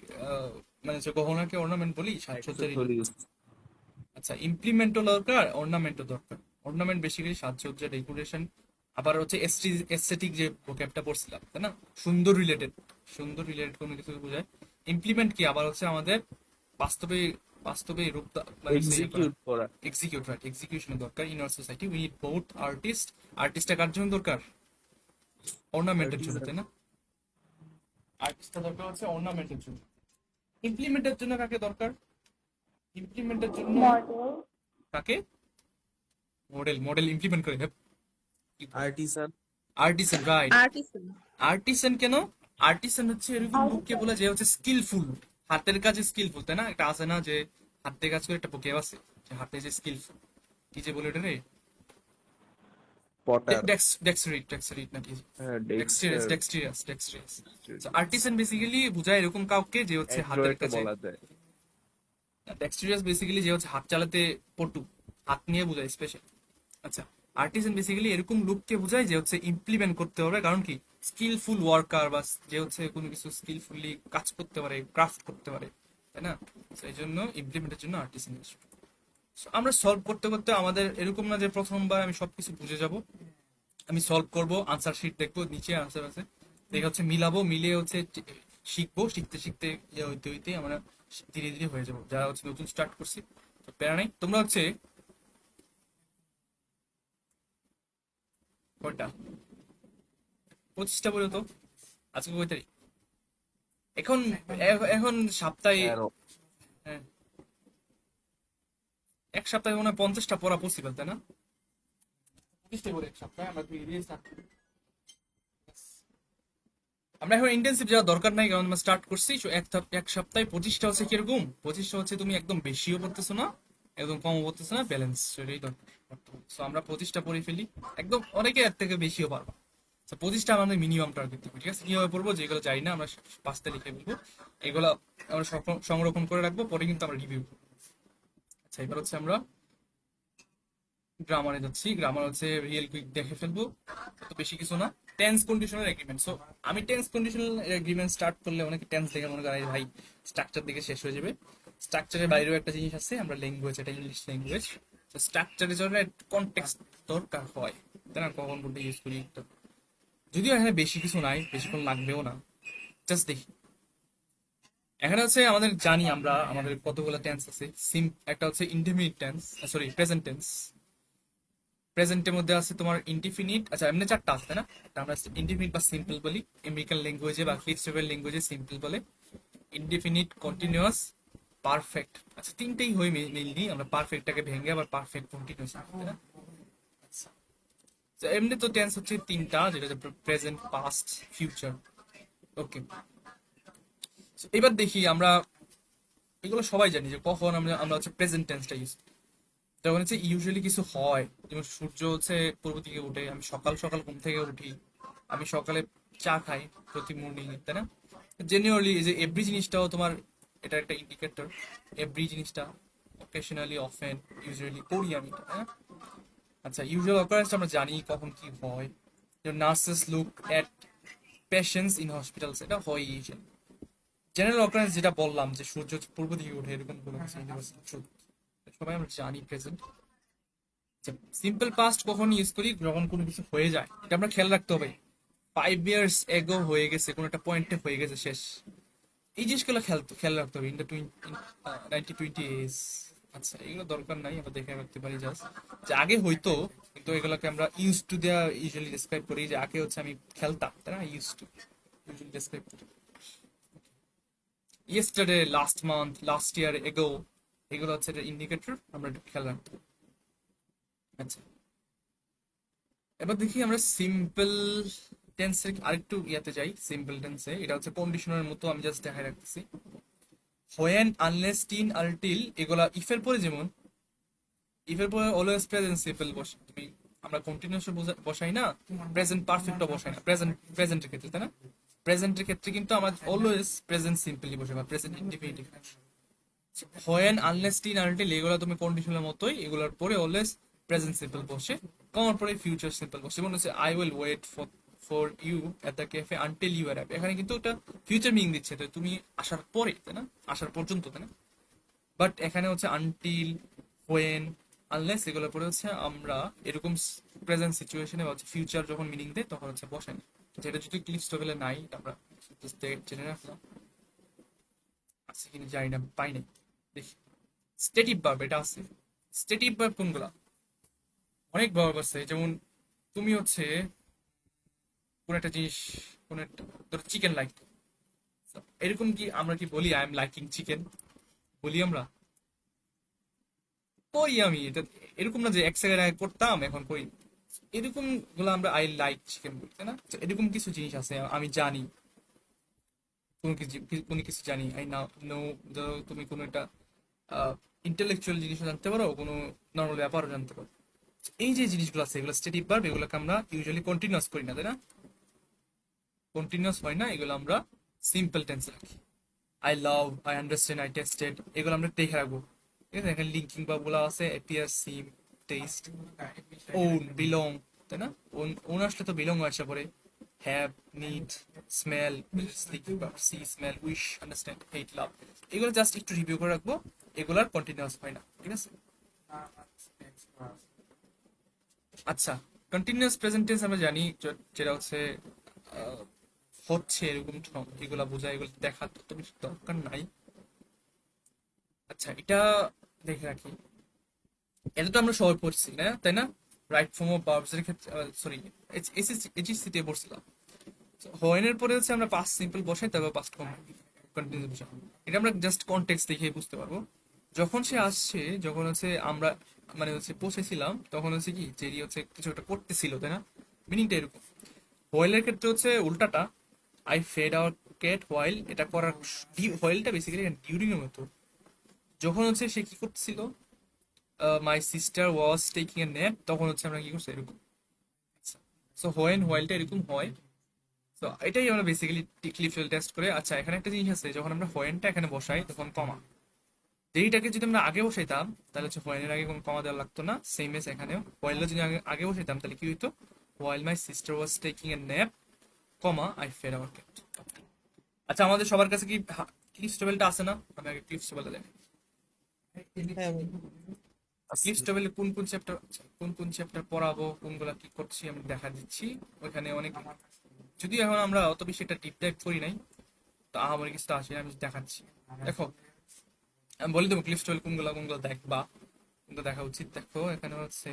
মানে যে গহনাকে অর্নামেন্ট বলি, সাজসজ্জা রিলেটেড। অ্যাক্সেসরিজ। আচ্ছা ইমপ্লিমেন্টও দরকার, অর্নামেন্টও দরকার। অর্নামেন্ট বেসিক্যালি সাজসজ্জা, ডেকোরেশন। আবার হচ্ছে এস্থেটিক যে ভোক্যাবটা পড়ছিলাম, তাই না, সুন্দর রিলেটেড, সুন্দর রিলেটেড কোনো কিছু বোঝায়। ইমপ্লিমেন্ট কি আবার হচ্ছে আমাদের বাস্তবে, বাস্তবে রূপ মানে এক্সিকিউট করা। এক্সিকিউট, রাইট, এক্সিকিউশনের দরকার। In our society we need both artist, আর্টিস্টটা কার জন্য দরকার? অর্নামেন্টের জন্য, তাই না? আর্টিস্টটা দরকার হচ্ছে অর্নামেন্টের জন্য। ইমপ্লিমেন্টের জন্য কাকে দরকার? ইমপ্লিমেন্টের জন্য কাকে? মডেল, মডেল ইমপ্লিমেন্ট করে। Artisan. Artisan, right. Artist. Artisan কেন? আর্টিসান হচ্ছে এরকম লোককে বলে যে হচ্ছে স্কিলফুল, হাতের কাজে স্কিলফুল, তাই না? একটা আছে না যে হাতে কাজ করে, একটা পোকেও আছে যে হাতে যে স্কিলফুল, কি যে বলে ওটা রে, পটার। ডেক্সটেরিট নাকি, হ্যাঁ, ডেক্সটেরিয়াস। আর্টিসান বেসিক্যালি বোঝায় এরকম কাউকে যে হচ্ছে হাতের অ্যান্ড্রয়েডকে কাছে, বলা যায়। ডেক্সটেরিয়াস বেসিক্যালি যে হচ্ছে হাত চালাতে পটু, হাত নিয়ে বোঝায় স্পেশাল। আচ্ছা আর্টিসান বেসিক্যালি এরকম লোককে বোঝায় যে হচ্ছে ইমপ্লিমেন্ট করতে হবে, কারণ কি স্কিলফুল ওয়ার্কার, বা যে হচ্ছে কোনো কিছু স্কিলফুলি কাজ করতে পারে, ক্রাফট করতে পারে, তাই না? সেই জন্য ইমপ্লিমেন্টের জন্য আর্টিসান। আমরা সলভ করতে করতে আমাদের এরকম না যে প্রথমবার আমি সবকিছু বুঝে যাব। আমি সলভ করব, আনসার শিট দেখবো, নিচে আনসার আছে, দেখে হচ্ছে মিলাবো, মিলিয়ে হচ্ছে শিখবো, শিখতে শিখতে ইয়ে হইতে হইতে আমরা ধীরে ধীরে হয়ে যাবো। যারা হচ্ছে নতুন স্টার্ট করছি, তো প্যারা নাই। তোমরা হচ্ছে কয়টা, 25টা বলো তো, আজকে কয় তারিখ? এখন এখন সপ্তাহে, 13। হ্যাঁ এক সপ্তাহে মনে হয় 50টা পড়া পসিবল, তাই না? 25টা করে এক সপ্তাহে আমরা ধীরে ধীরে start করি। আমরা এখন ইন্টেন্সিভ যাওয়ার দরকার নাই, কারণ আমরা স্টার্ট করছি। So, এক সপ্তাহে 25টা হচ্ছে কিরকম? 25টা হচ্ছে তুমি একদম বেশিও পড়তেছো না, একদম কমও পড়তেছো না, ব্যালেন্স, সেটাই দরকার। সো আমরা 25টা পড়ে ফেলি, একদম অনেকে এর থেকে বেশিও পারবা। তো 25টা আমাদের মিনিমাম টার্গেট দিব, ঠিক আছে? কিভাবে পড়বো, যেগুলো জানি না আমরা 5টা লিখে ফেলবো, এগুলো আমরা সংরক্ষণ করে রাখবো, পরে কিন্তু আমরা রিভিউ করবো। আচ্ছা এবার হচ্ছে আমরা গ্রামারে যাচ্ছি। গ্রামার হচ্ছে রিয়েল কুইক দেখে ফেলবো, তো বেশি কিছু না। Tense conditional agreement. সো আমি টেন্স কন্ডিশনাল এগ্রিমেন্ট স্টার্ট করলে অনেকে টেন্স দেখে মনে করে ভাই স্ট্রাকচার দিকে শেষ হয়ে যাবে। স্ট্রাকচারের বাইরেও একটা জিনিস আছে, আমরা ল্যাঙ্গুয়েজ, এটা ইংলিশ ল্যাঙ্গুয়েজ। তো স্ট্রাকচারের জন্য কনটেক্সট দরকার হয়, তাই না? কখন কোনটা ইউজ করি, যদিও এখানে বেশি কিছু নাই, বেশিক্ষণ লাগবেও না, জাস্ট দেখি। এখানে হচ্ছে আমাদের জানি আমরা আমাদের কতগুলো টেন্স আছে। একটা হচ্ছে indefinite tense, sorry present tense. প্রেজেন্টের মধ্যে আছে তোমার ইনডিফিনিট, আচ্ছা এমনি চারটা আছে তাই না? একটা আমরা ইনডিফিনিট বা সিম্পল বলি, আমেরিকান ল্যাঙ্গুয়েজে বা ক্লিফ স্টেবল ল্যাঙ্গুয়েজে সিম্পল বলে। Indefinite, continuous, perfect. আচ্ছা তিনটেই হয় মেইনলি, আমরা পারফেক্টটাকে ভেঙে আবার পারফেক্ট কন্টিনিউয়াস, তাই না? আচ্ছা, তো এমনি তো টেন্স হচ্ছে তিনটা, যেটা হচ্ছে প্রেজেন্ট, পাস্ট, ফিউচার। ওকে, এবার দেখি আমরা এগুলো সবাই জানি যে কখন আমরা আমরা হচ্ছে প্রেজেন্ট টেন্সটা ইউজ করি। যখন হচ্ছে ইউজুয়ালি কিছু হয়, যেমন সূর্য হচ্ছে পূর্ব দিকে উঠে, আমি সকাল সকাল ঘুম থেকে উঠি, আমি সকালে চা খাই প্রতি মর্নিং, তাই না? জেনুয়ালি এই যে এভরি জিনিসটাও তোমার, এটা একটা ইন্ডিকেটর। এভরি জিনিসটা অকেশনালি, অফেন, ইউজুয়ালি করি আমি, তাই না? আচ্ছা, ইউজুয়াল অকারেন্স আমরা জানি কখন কি হয়। Nurses look at patients in hospitals, এটা হয় ইউজুয়ালি। জেনারেল অকারেন্স যেটা বললাম যে সূর্য পূর্ব দিকে ওঠে, এরকম কোনো কিছু ইউনিভার্সাল ট্রুথ সবাই আমরা জানি প্রেজেন্ট। সিম্পল পাস্ট কখন ইউজ করি? যখন কোনো কিছু হয়ে যায়, এটা আমরা খেয়াল রাখতে হবে। 5 ইয়ার্স এগো হয়ে গেছে, কোনো একটা পয়েন্টে হয়ে গেছে, শেষ। এই জিনিসগুলো খেয়াল খেয়াল রাখতে হবে। In the 1920 years। আচ্ছা, এগুলো দরকার নাই, আমরা দেখে রাখতে পারি জাস্ট যে আগে হয়তো, কিন্তু এগুলোকে আমরা ইউজ টু দেওয়া ইউজুয়ালি ডেসক্রাইব করি, যে আগে হচ্ছে আমি খেলতাম, তাই না? ইউজ টু ইউজুয়ালি ডেসক্রাইব করি। Yesterday, last month, last year, এগো, এগুলো হচ্ছে ইন্ডিকেটর, আমরা একটু খেয়াল রাখতে হবে। আচ্ছা, এবার দেখি আমরা সিম্পল টেন্সের আরেকটু ইয়াতে যাই। সিম্পল টেন্সে এটা হচ্ছে কন্ডিশনের মতো, আমি জাস্ট দেখাই রাখতেছি। হোয়েন, আনলেস, টিন, আনটিল, এগুলা ইফের পরে, যেমন ইফের পরে অলওয়েজ প্রেজেন্ট সিম্পল বসে, তুমি আমরা কন্টিনিউয়াস বসাই না, প্রেজেন্ট পারফেক্টও বসাই না প্রেজেন্টের ক্ষেত্রে, তাই না? প্রেজেন্টের ক্ষেত্রে কিন্তু আমরা অলওয়েজ প্রেজেন্ট সিম্পলি বসে বা present indefinitive. When, unless, tin, until, এগুলো তুমি কন্ডিশনের মতোই, এগুলোর পরে অলওয়েজ প্রেজেন্ট সিম্পল বসে, কমার পরে ফিউচার সিম্পল বসে। যেমন হচ্ছে I will wait for you at the cafe until you arrive, এখানে কিন্তু একটা ফিউচার মিনিং দিচ্ছে, তো তুমি আসার পরে, তাই না? আসার পর্যন্ত, তাই না? বাট এখানে হচ্ছে আনটিল, হোয়েন, আনলেস, এগুলোর পরে হচ্ছে আমরা এরকম প্রেজেন্ট সিচুয়েশনে বা হচ্ছে ফিউচার যখন মিনিং দেয় তখন হচ্ছে বসে না। যেটা যদি ক্লিপস লেভেলে নাই, আমরা just জেনে রাখলাম। আছে কিনা জানি না, পাই নাই, দেখি। স্টেটিভ ভার্ব, এটা আছে। স্টেটিভ ভার্ব কোনগুলা? অনেক ভার্ব আছে, যেমন তুমি হচ্ছে কোন একটা জিনিস, কোন একটা, ধরো চিকেন লাইক, এরকম কি আমরা কি বলি আই এম লাইকিং চিকেন? বলি আমরা? কই আমি এটা, এরকম না যে এক সেকেন্ড আগে করতাম এখন কই, এরকম গুলো আমরা আই লাইক চিকেন বলি, তাই না? তো এরকম কিছু জিনিস আছে, আমি জানি কোনো কিছু জানি, আই নাও নো। তুমি কোনো একটা ইন্টেলেকচুয়াল জিনিসও জানতে পারো, কোনো নর্মাল ব্যাপারও জানতে পারো। এই যে জিনিসগুলো আছে, এগুলো স্টেটিভ ভার্ব, এগুলোকে আমরা ইউজুয়ালি কন্টিনিউয়াস করি না, তাই না? কন্টিনিউয়াস হয় না, এগুলো আমরা সিম্পল টেন্সে রাখি। I love, I understand, I tested, এগুলো আমরা দেখে রাখবো। ঠিক আছে, এখানে লিঙ্কিং বা বলা আছে appear, seem, taste, own, belong, তাই না? ওন আসলে তো বিলং আসা পরে। Have, need, smell, see, smell, wish, understand, hate, love, এগুলো জাস্ট একটু রিভিউ করে রাখবো। এগুলার কন্টিনিউয়াস হয় না, ঠিক আছে? আচ্ছা, কন্টিনিউয়াস প্রেজেন্ট টেন্স আমরা জানি, যেটা হচ্ছে আহ, হচ্ছে এরকম এগুলা বোঝা, এগুলো দেখার তো বেশি দরকার নাই। আচ্ছা, এটা দেখে রাখি। এটা তো আমরা সবাই পড়ছি না, তাই না? রাইট ফর্ম অফ ভার্বস এর ক্ষেত্রে, সরি, এইচএসসি তে পড়ছিলাম। হোয়েনের পরে হচ্ছে আমরা পাস্ট সিম্পল বসাই, তারপর পাস্ট কন্টিনিউয়াস বসাই। এটা আমরা জাস্ট কনটেক্সট দেখে বুঝতে পারবো। যখন সে আসছে, যখন হচ্ছে আমরা মানে হচ্ছে পৌঁছেছিলাম, তখন হচ্ছে কি জেরি হচ্ছে কিছু একটা করতেছিল, তাই না? মিনিংটা এরকম। হোয়েলের ক্ষেত্রে হচ্ছে উল্টাটা, I fed our cat while, এটা করার হোয়াইলটা বেসিক্যালি ডিউরিং এর মতো। যখন হচ্ছে সে কি করতেছিল, মাই sister was taking a nap, তখন হচ্ছে আমরা কি করছি এরকম। সো হোয়েন, হোয়াইলটা এরকম হয়। তো এটাই আমরা বেসিক্যালি ক্লিপফিল টেস্ট করে। আচ্ছা, এখানে একটা জিনিস আছে, যখন আমরা হোয়েনটা এখানে বসাই তখন কমা, যেইটাকে যদি আমরা আগে বসাইতাম তাহলে হচ্ছে হোয়েনের আগে কোনো কমা দেওয়া লাগতো না। সেম এস এখানেও হোয়াইলটা যদি আগে আগে বসাইতাম তাহলে কি হইতো, while my sister was taking a nap, comma, I fed our cat. আচ্ছা, আমাদের সবার কাছে কি ক্লিপস টেবিলটা আছে না? আমি আগে ক্লিপস টেবিলটা দেখি। হ্যাঁ ভাই। ক্লিপস টেবিলে কোন কোন চ্যাপ্টার পড়াবো, কোনগুলা কি করছি আমি দেখা দিচ্ছি। ওখানে অনেক যদিও এখন আমরা অত বেশি একটা ডিপ ডাইভ করি নাই, তো আমার কিছু আসে আমি দেখাচ্ছি। দেখো, আমি বলে দেবো ক্লিপ স্টোরি কোনগুলো কোনগুলো দেখবা, কোনটা দেখা উচিত। দেখো এখানে হচ্ছে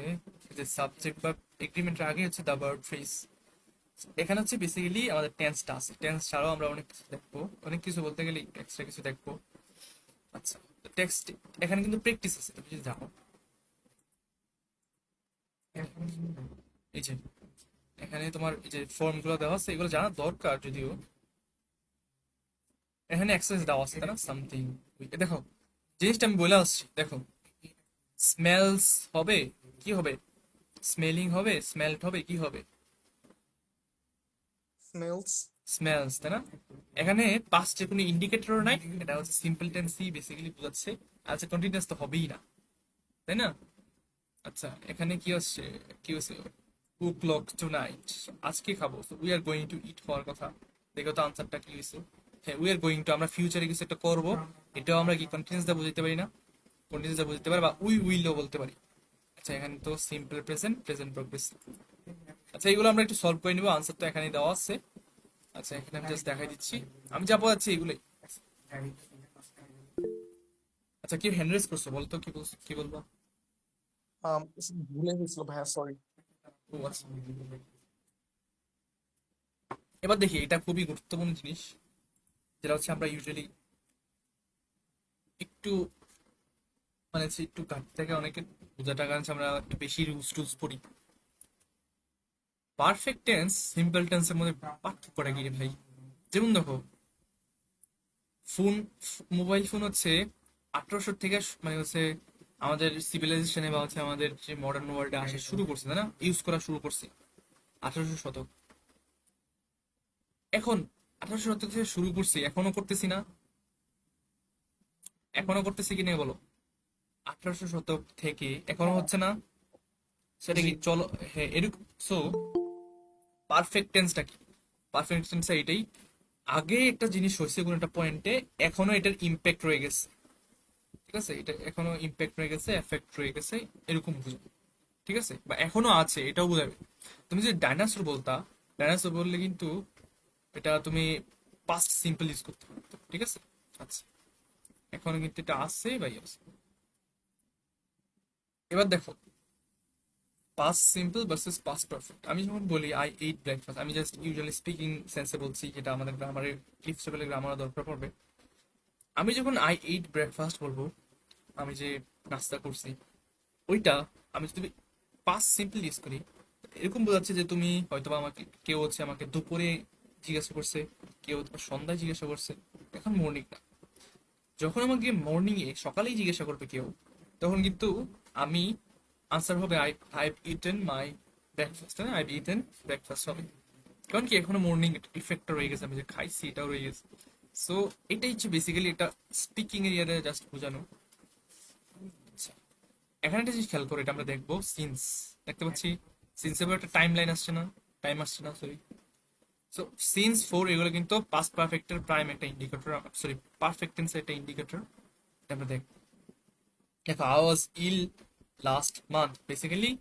যে সাবজেক্ট বা এগ্রিমেন্টের আগে হচ্ছে দ্য ভার্ব ফ্রেজ। এখানে হচ্ছে বেসিক্যালি আমাদের টেন্সটা আছে, টেন্স ছাড়াও আমরা অনেক কিছু দেখবো, অনেক কিছু বলতে গেলে এক্সট্রা কিছু দেখবো। আচ্ছা, টেক্সট এখানে কিন্তু প্র্যাকটিস আছে, তুমি যদি দেখো এই যে এখানে তোমার এই যে ফর্ম গুলো দেওয়া আছে, এগুলো জানা দরকার যদিও। এখানে এক্সারসাইজ দেওয়া আছে তাই না, সামথিং। দেখো জিনিসটা আমি বলে আসছি, দেখো স্মেলস হবে, কি হবে? স্মেলিং হবে, স্মেলড হবে, কি হবে? স্মেলস। স্মেলস, তাই না? এখানে পাস্টের কোনো ইন্ডিকেটরও নাই, এটা হচ্ছে সিম্পল টেন্সই বেসিক্যালি বোঝাচ্ছে। আচ্ছা, কন্টিনিউয়াস তো হবেই না, তাই না? আচ্ছা, এখানে কি হচ্ছে, কি হচ্ছে? কুক ক্লক টু নাইট, আজকে খাবো, উই আর গোয়িং টু ইট হওয়ার কথা। দেখো তো আনসারটা কি হয়েছে। হ্যাঁ, উই আর গোয়িং টু, আমরা ফিউচারে কিছু একটা করবো, এটাও আমরা কি কন্টিনিউয়াস দা বুঝতে পারি না? কন্টিনিউয়াস দা বুঝতে পারি, বা উই উইলও বলতে পারি। আচ্ছা, এখানে তো সিম্পল প্রেজেন্ট, প্রেজেন্ট প্রগ্রেস। আচ্ছা, এগুলো আমরা একটু সলভ করে নিবো, আনসার তো এখানে দেওয়া আছে। আচ্ছা, এখানে আমি জাস্ট দেখাই দিচ্ছি, আমি যা বোঝাচ্ছি এগুলোই। আচ্ছা, কি হ্যান্ড রেজ করছো, বলতো কি বলছো, কি বলবো? ভুলে গেছিল ভাইয়া, সরি। ও আচ্ছা, এবার দেখি, এটা খুবই গুরুত্বপূর্ণ জিনিস, যেটা হচ্ছে আমরা ইউজুয়ালি একটু মানে হচ্ছে একটু ঘাটতি থেকে অনেকে বোঝাটার কারণে আমরা একটু বেশি রুলস টুলস পড়ি। পারফেক্ট টেন্স সিম্পল টেন্সের মধ্যে পার্থক্যটা কি রে ভাই? যেমন দেখো, ফোন, মোবাইল ফোন হচ্ছে 1800 থেকে মানে হচ্ছে আমাদের সিভিলাইজেশনে বা হচ্ছে আমাদের যে মডার্ন ওয়ার্ল্ডে আসা শুরু করছে তাই না, ইউজ করা শুরু করছে 1800 শতক। এখন 1800 শতক থেকে শুরু করছি, এখনো করতেছি না? এখনো করতেছি কি না বলো? 1800 শতক থেকে এখনো হচ্ছে না? সেটা জি। কি, চলো, হ্যাঁ এরকম। সো পারফেক্ট টেন্সটা কি? পারফেক্ট টেন্সটা এটাই, আগে একটা জিনিস হয়েছে কোন একটা পয়েন্টে, এখনো এটার ইম্প্যাক্ট রয়ে গেছে। ঠিক আছে, এটা এখনো ইম্প্যাক্ট রয়ে গেছে, এফেক্ট রয়ে গেছে, এরকম বুঝবে। ঠিক আছে, বা এখনো আছে এটাও বোঝাবে। তুমি যদি ডাইনোসর বলতা, ডাইনোসর বললে কিন্তু এটা তুমি পাস্ট সিম্পল ইউজ করতে পারতো। ঠিক আছে, আচ্ছা, এখনো কিন্তু এটা আছে বাই আছে। এবার দেখো, past simple versus past perfect. আমি যখন বলি আই এইট ব্রেকফাস্ট, আমি জাস্ট ইউজুয়ালি স্পিকিং সেন্সে বলছি, যেটা আমাদের গ্রামারের ক্লিপস লেভেলে গ্রামার দরকার পড়বে। আমি যখন আই এইট ব্রেকফাস্ট বলবো, আমি যে নাস্তা করছি, ওইটা আমি যদি পাস্ট সিম্পল ইউজ করি, এরকম বোঝাচ্ছে যে তুমি হয়তো বা আমাকে, কেউ হচ্ছে আমাকে দুপুরে জিজ্ঞাসা করছে, কেউ হয়তো বা সন্ধ্যায় জিজ্ঞাসা করছে, এখন মর্নিং না। যখন আমাকে মর্নিং এ সকালেই জিজ্ঞাসা করবে কেউ, তখন কিন্তু আমি আনসার হবে I I eaten my breakfast, হ্যাঁ আই ইটেন ব্রেকফাস্ট হবে। কারণ কি, এখনো মর্নিং ইফেক্টটা রয়ে গেছে, আমি যে খাইছি এটাও রয়ে গেছে। সো এটাই হচ্ছে বেসিক্যালি এটা স্পিকিং এরিয়াতে জাস্ট বোঝানো। আচ্ছা, এখানে একটা জিনিস খেয়াল করে, এটা আমরা দেখবো সিন্স, দেখতে পাচ্ছি সিন্সের একটা টাইম লাইন আসছে না, টাইম আসছে না, সরি। সো সিন্স ফোর এগুলো কিন্তু পাস্ট পারফেক্টের প্রাইম একটা ইন্ডিকেটর, সরি পারফেক্ট টেন্সের একটা ইন্ডিকেটর। এটা আমরা দেখবো। দেখো, I was ill last month, basically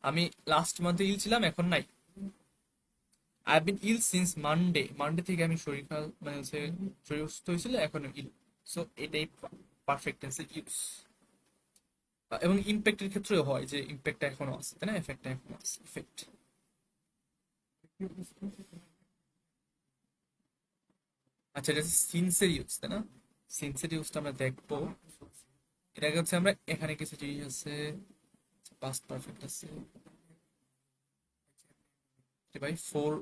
আমি লাস্ট মান্থে ইল ছিলাম, এখন নাই। I have been ill since Monday, Monday থেকে আমি শরীর খারাপ মানে হচ্ছে শরীর অসুস্থ হয়েছিল, এখন ইল। সো এটাই পারফেক্ট টেন্সের ইউজ। এবং ইম্প্যাক্টের ক্ষেত্রেও হয় যে ইম্প্যাক্টটা এখনো আছে তাই না, এফেক্টটা এখনো আছে, ইফেক্ট। আচ্ছা, এটা সিন্সের ইউজ তাই না, সিন্সের ইউজটা আমরা দেখবো। এর আগে হচ্ছে আমরা এখানে কিছু জিনিস আছে, পাস্ট পারফেক্ট আছে যে ভাই ফোর।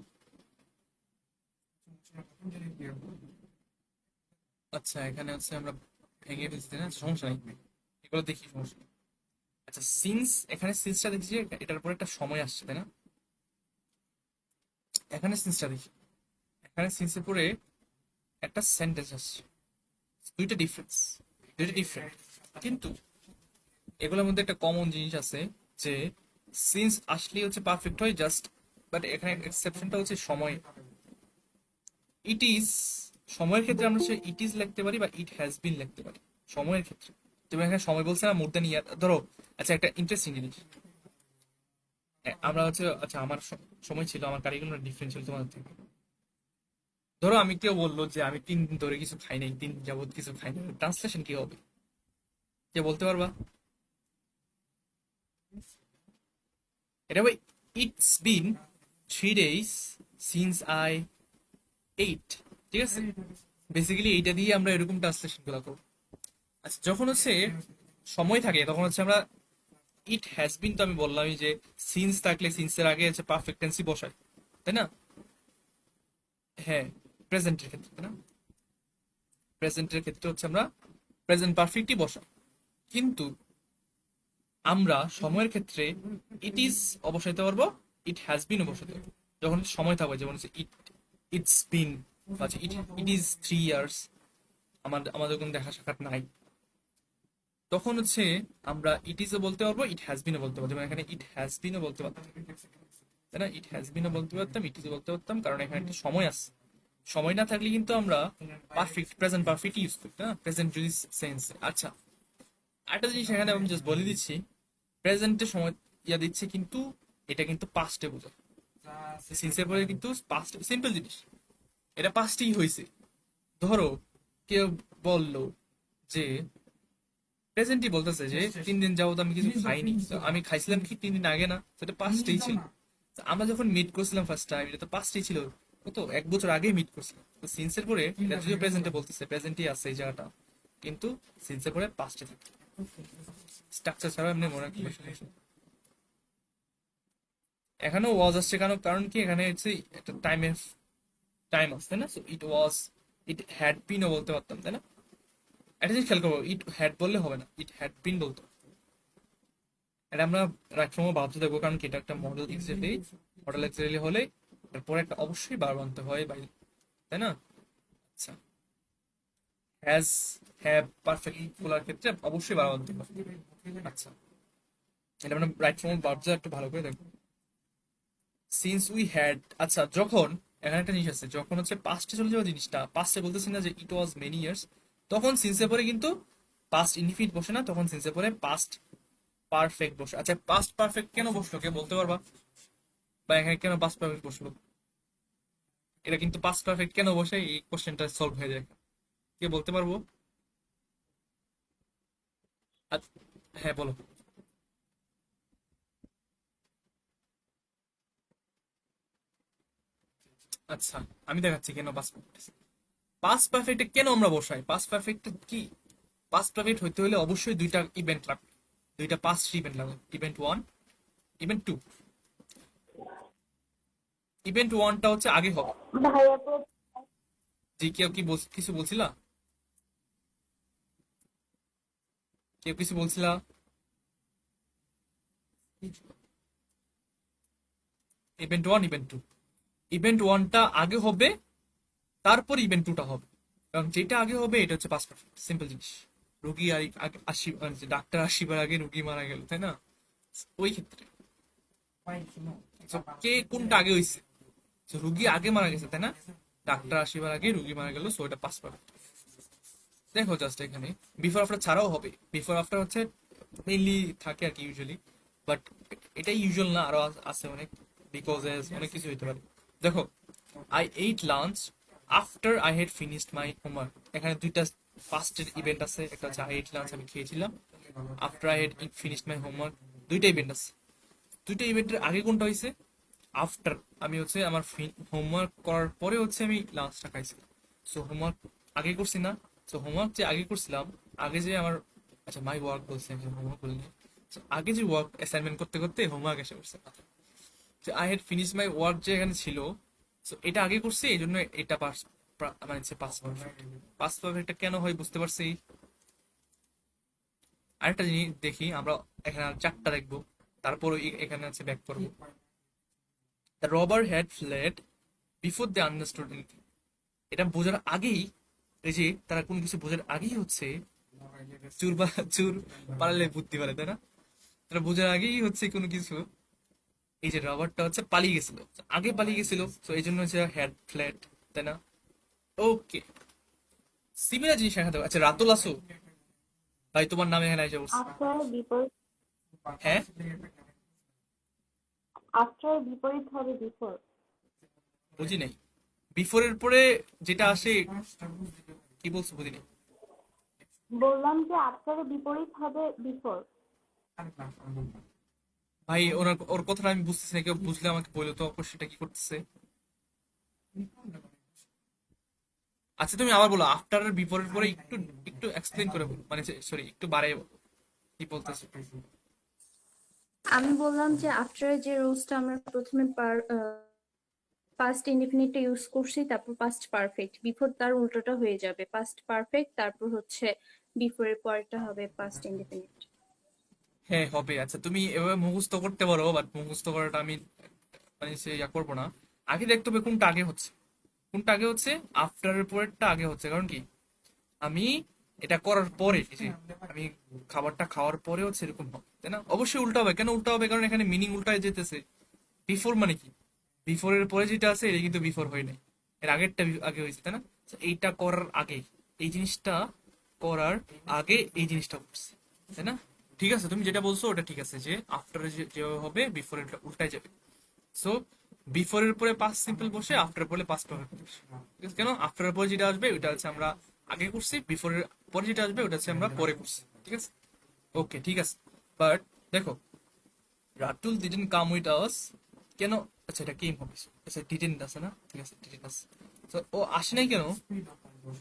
আচ্ছা, এখানে হচ্ছে আমরা ভেঙে ফেলছি তাই না, সমস্যা নেই, এগুলো দেখি, সমস্যা নেই। আচ্ছা, সিন্স, এখানে সিন্সটা দেখছি যে এটার উপর একটা সময় আসছে তাই না, এখানে সিন্সটা দেখি, এখানে সিন্সের পরে একটা সেন্টেন্স আসছে, দুইটা ডিফারেন্স, দুইটা ডিফারেন্ট। কিন্তু এগুলোর মধ্যে একটা কমন জিনিস আছে যে সিন্স আসলেই হচ্ছে পারফেক্ট হয় জাস্ট, বাট এখানে এক্সেপশনটা হচ্ছে সময়। ইট ইজ, সময়ের ক্ষেত্রে আমরা সে ইট ইজ লিখতে পারি বা ইট হ্যাজ বিন লিখতে পারি সময়ের ক্ষেত্রে। যেমন এখানে সময় বলছে না, মোর দ্যান ইয়ার, ধরো। আচ্ছা, একটা ইন্টারেস্টিং জিনিস, আমরা হচ্ছে, আচ্ছা আমার সময় ছিল, আমার কারিকুলাম ডিফারেন্ট ছিল তোমাদের থেকে। ধরো আমি, কেউ বললো যে আমি 3 দিন ধরে কিছু খাই নাই, 3 দিন যাবত কিছু খাই নাই, ট্রান্সলেশন কি হবে? কে বলতে পারবা? এটা ভাই, it's been 3 days since I eight. ঠিক আছে, বেসিক্যালি এইটা দিয়ে আমরা এরকম ট্রান্সলেশন গুলো করবো। আচ্ছা, যখন হচ্ছে সময় থাকে তখন হচ্ছে আমরা ইট হ্যাজ বিন, তো আমি বললামই যে সিন্স থাকলে সিন্সের আগে হচ্ছে পারফেক্ট টেন্সই বসায়, তাই না? হ্যাঁ, প্রেজেন্টের ক্ষেত্রে, তাই না? প্রেজেন্টের ক্ষেত্রে হচ্ছে আমরা প্রেজেন্ট পারফেক্টই বসাই। কিন্তু আমরা সময়ের ক্ষেত্রে ইট ইজ অবসাইতে পারবো, ইট হ্যাজ বিন বসাতে পারবো। যখন সময় থাকবে, যেমন হচ্ছে ইটস বিন, বা ইট ইজ 3 years, আমাদের কোনো দেখা সাক্ষাৎ নাই, তখন হচ্ছে আমরা ইট ইজও বলতে পারবো, ইট হ্যাজ বিনও বলতে পারবো। যেমন এখানে ইট হ্যাজ বিনও বলতে পারতাম, তাই না? ইট হ্যাজ বিনও বলতে পারতাম, ইট ইজও বলতে পারতাম, কারণ এখানে একটা সময় আছে। সময় না থাকলে কিন্তু আমরা পারফেক্ট, প্রেজেন্ট পারফেক্ট ইউজ করি, তাই না? প্রেজেন্ট যদি সেন্স। আচ্ছা, একটা জিনিস এখানে আমি জাস্ট বলে দিচ্ছি, প্রেজেন্টে সময় দিচ্ছে, কিন্তু এটা কিন্তু পাস্টে বোঝায়। সিন্সের পরে কিন্তু পাস্ট, সিম্পল জিনিস, এটা পাস্টেই হয়েছে। ধরো কেউ বললো যে, প্রেজেন্টই বলতেছে যে 3 দিন যাবত আমি কিছু খাইনি, তো আমি খাইছিলাম কি 3 দিন আগে না? তো এটা পাস্টেই ছিল। তো আমরা যখন মিট করছিলাম ফার্স্ট টাইম, এটা তো পাস্টেই ছিল, কত 1 বছর আগেই মিট করছিলাম। তো সিন্সের পরে এটা যদিও প্রেজেন্টে বলতেছে, প্রেজেন্টই আছে এই জায়গাটা, কিন্তু সিন্সের পরে পাস্টে থাকে। স্ট্রাকচার ছাড়া এমনি মনে রাখতে বেশি সমস্যা। এখানেও ওয়াজ আসছে, কারণ কারণ কি এখানে হচ্ছে একটা টাইম আছে, তাই না? So it was, it had বিনও বলতে পারতাম, তাই না? একটা জিনিস খেয়াল করবো, ইট হ্যাড বললে হবে না, ইট হ্যাড বিন বলতো। এটা আমরা রাইট ফর্মও বাধ্য দেখবো, কারণ কি এটা একটা মডেল এক্সাক্টলি, মডেল এক্সাক্টলি হলে তারপরে একটা অবশ্যই বার আনতে হয় বাই, তাই না? আচ্ছা, হ্যাজ, হ্যাভ, পারফেক্ট গুলার ক্ষেত্রে অবশ্যই বার আনতে হয়। আচ্ছা, এটা আমরা রাইট ফর্ম বাধ্য একটু ভালো করে দেখবো। সিন্স উই হ্যাড, আচ্ছা যখন, এখানে একটা জিনিস আছে, যখন হচ্ছে পাস্টে চলে যাওয়া জিনিসটা, পাস্টে বলতেছি না যে ইট ওয়াজ মেনি ইয়ার্স, তখন সিন্সে পরে কিন্তু পাস্ট ইনডিফিনিট বসে না, তখন সিন্সে পরে পাস্ট পারফেক্ট বসে। আচ্ছা, পাস্ট পারফেক্ট কেন বসলো, কে বলতে পারবা? বা এখানে কেন পাস্ট পারফেক্ট বসলো? এটা কিন্তু পাস্ট পারফেক্ট কেন বসে, এই কোশ্চেনটা সলভ হয়ে যায়। কে বলতে পারবো? হ্যাঁ বলো। আচ্ছা, আমি দেখাচ্ছি কেন পাস্ট পারফেক্ট। পাস্ট পারফেক্টে কেন আমরা বসাই? পাস্ট পারফেক্ট কি, পাস্ট পারফেক্ট হইতে হলে অবশ্যই দুইটা ইভেন্ট লাগবে, দুইটা পাস্ট ইভেন্ট লাগবে, ইভেন্ট 1, ইভেন্ট 2। ইভেন্ট 1টা হচ্ছে আগে হবে। ভাইয়া তো জি, কেউ কি কিছু বলছিলা? কেউ কিছু বলছিলা? ইভেন্ট 1, ইভেন্ট 2, ইভেন্ট 1টা আগে হবে, তারপর ইভেন্ট 2টা হবে। এবং যেটা আগে হবে এটা হচ্ছে পাস্ট পারফেক্ট, সিম্পল জিনিস। রুগী আসি, মানে যে ডাক্তার আসিবার আগে রুগী মারা গেল, তাই না? ওই ক্ষেত্রে So, কে কোনটা আগে হইছে? So, রুগী আগে মারা গেছে, তাই না? ডাক্তার আসিবার আগে রুগী মারা গেল, সো এটা পাস্ট পারফেক্ট। দেখো জাস্ট এখানে বিফোর আফটার ছাড়াও হবে, বিফোর আফটার হচ্ছে মেইনলি থাকে আর কি ইউজুয়ালি, বাট এটাই ইউজুয়াল না, আরো আছে অনেক, বিকজ অনেক কিছু হইতে পারে। দেখো, I eight lunch after I had finished my homework, এখানে দুইটা ফার্স্টের ইভেন্ট আছে, একটা হচ্ছে আই এইট লাঞ্চ, আমি খেয়েছিলাম, after I had finished my homework, দুইটা ইভেন্ট আছে। দুইটা ইভেন্টের আগে কোনটা হয়েছে? আফটার, আমি হচ্ছে আমার হোমওয়ার্ক করার পরে হচ্ছে আমি লাঞ্চটা খাইছি। সো হোমওয়ার্ক আগে করছি না, সো হোমওয়ার্ক যে আগে করছিলাম, আগে যে আমার, আচ্ছা মাই ওয়ার্ক বলছি, আমি হোমওয়ার্ক বলিনি। So, আগে যে ওয়ার্ক অ্যাসাইনমেন্ট করতে করতে হোমওয়ার্ক এসে করছে, I had finish my work যে এখানে ছিল, সো এটা আগে করছি, এই জন্য এটা পাস, মানে হচ্ছে পাস পারফেক্ট। পাস পারফেক্টটা কেন হয় বুঝতে পারছি। আরেকটা জিনিস দেখি আমরা, এখানে আর 4টা দেখবো, তারপর এখানে আছে ব্যাক করবো। The robber had fled before they understood anything, এটা বোঝার আগেই, এই যে তারা কোনো কিছু বোঝার আগেই হচ্ছে, চুর পালালে বুদ্ধি পারে, তাই না? তারা বোঝার আগেই হচ্ছে কোনো কিছু, এই যে রবারটা হচ্ছে পালিয়ে গেছিল, আগে পালিয়ে গেছিল, তো এই জন্য হচ্ছে হ্যাড ফ্ল্যাট, তাই না? ওকে, সিমিলার জিনিস দেখাতে হবে। আচ্ছা, রাতুল আসো ভাই, তোমার নামে এখানে এসে বলছি। আফটার বিপরীত, হ্যাঁ, আফটার বিপরীত হবে বিফোর। বুঝি নাই। বিফোরের পরে যেটা আসে, কি বলছো বুঝিনি। বললাম যে আফটারের বিপরীত হবে বিফোর। ভাই ওর কথাটা আমি বুঝতেছি না, কেউ বুঝলে আমাকে বলো তো অবশ্যই সেটা কি করতেছে। আচ্ছা তুমি আবার বলো, আফটার আর বিফোরের পরে একটু একটু এক্সপ্লেন করে বলো, মানে সরি একটু বাড়াই বলো কি বলতেছো। আমি বললাম যে আফটারের যে রুলসটা আমরা প্রথমে পাস্ট ইনডিফিনিটটা ইউজ করছি, তারপর পাস্ট পারফেক্ট, বিফোর তার উল্টোটা হয়ে যাবে, পাস্ট পারফেক্ট, তারপর হচ্ছে বিফোরের পরেরটা হবে পাস্ট ইনডিফিনিট। হ্যাঁ হবে। আচ্ছা তুমি এভাবে মুখস্থ করতে পারো, বাট মুখস্থ করাটা আমি মানে সে ইয়া করবো না। আগে দেখতে হবে কোনটা আগে হচ্ছে, কোনটা আগে হচ্ছে। আফটারের পরেরটা আগে হচ্ছে, কারণ কি আমি এটা করার পরে, এই যে আমি খাবারটা খাওয়ার পরে হচ্ছে এরকম হবে, তাই না? অবশ্যই উল্টা হবে। কেন উল্টা হবে? কারণ এখানে মিনিং উল্টায় যেতেছে। বিফোর মানে কি, বিফোরের পরে যেটা আছে এটা কিন্তু বিফোর হয় নাই, এর আগেরটা আগে হয়েছে, তাই না? তো এইটা করার আগে এই জিনিসটা করার আগে এই জিনিসটা করছে, তাই না? ঠিক আছে, তুমি যেটা বলছো ওটা ঠিক আছে, যে আফটারে যেভাবে হবে বিফোরের উল্টায় যাবে। সো বিফোরের পরে পাস্ট সিম্পল বসে, আফটার পরে পাস্ট পারফেক্ট বসে। ঠিক আছে? কেন আফটারের পরে যেটা আসবে ওটা হচ্ছে আমরা আগে করছি, বিফোরের পরে যেটা আসবে ওটা হচ্ছে আমরা পরে করছি। ঠিক আছে, ওকে ঠিক আছে। বাট দেখো, Ratul didn't come with us, কেন? আচ্ছা এটা কেম হবে, আচ্ছা ডিডেন্ট আছে না, ঠিক আছে ডিডেন্ট আছে। তো ও আসে নাই কেন?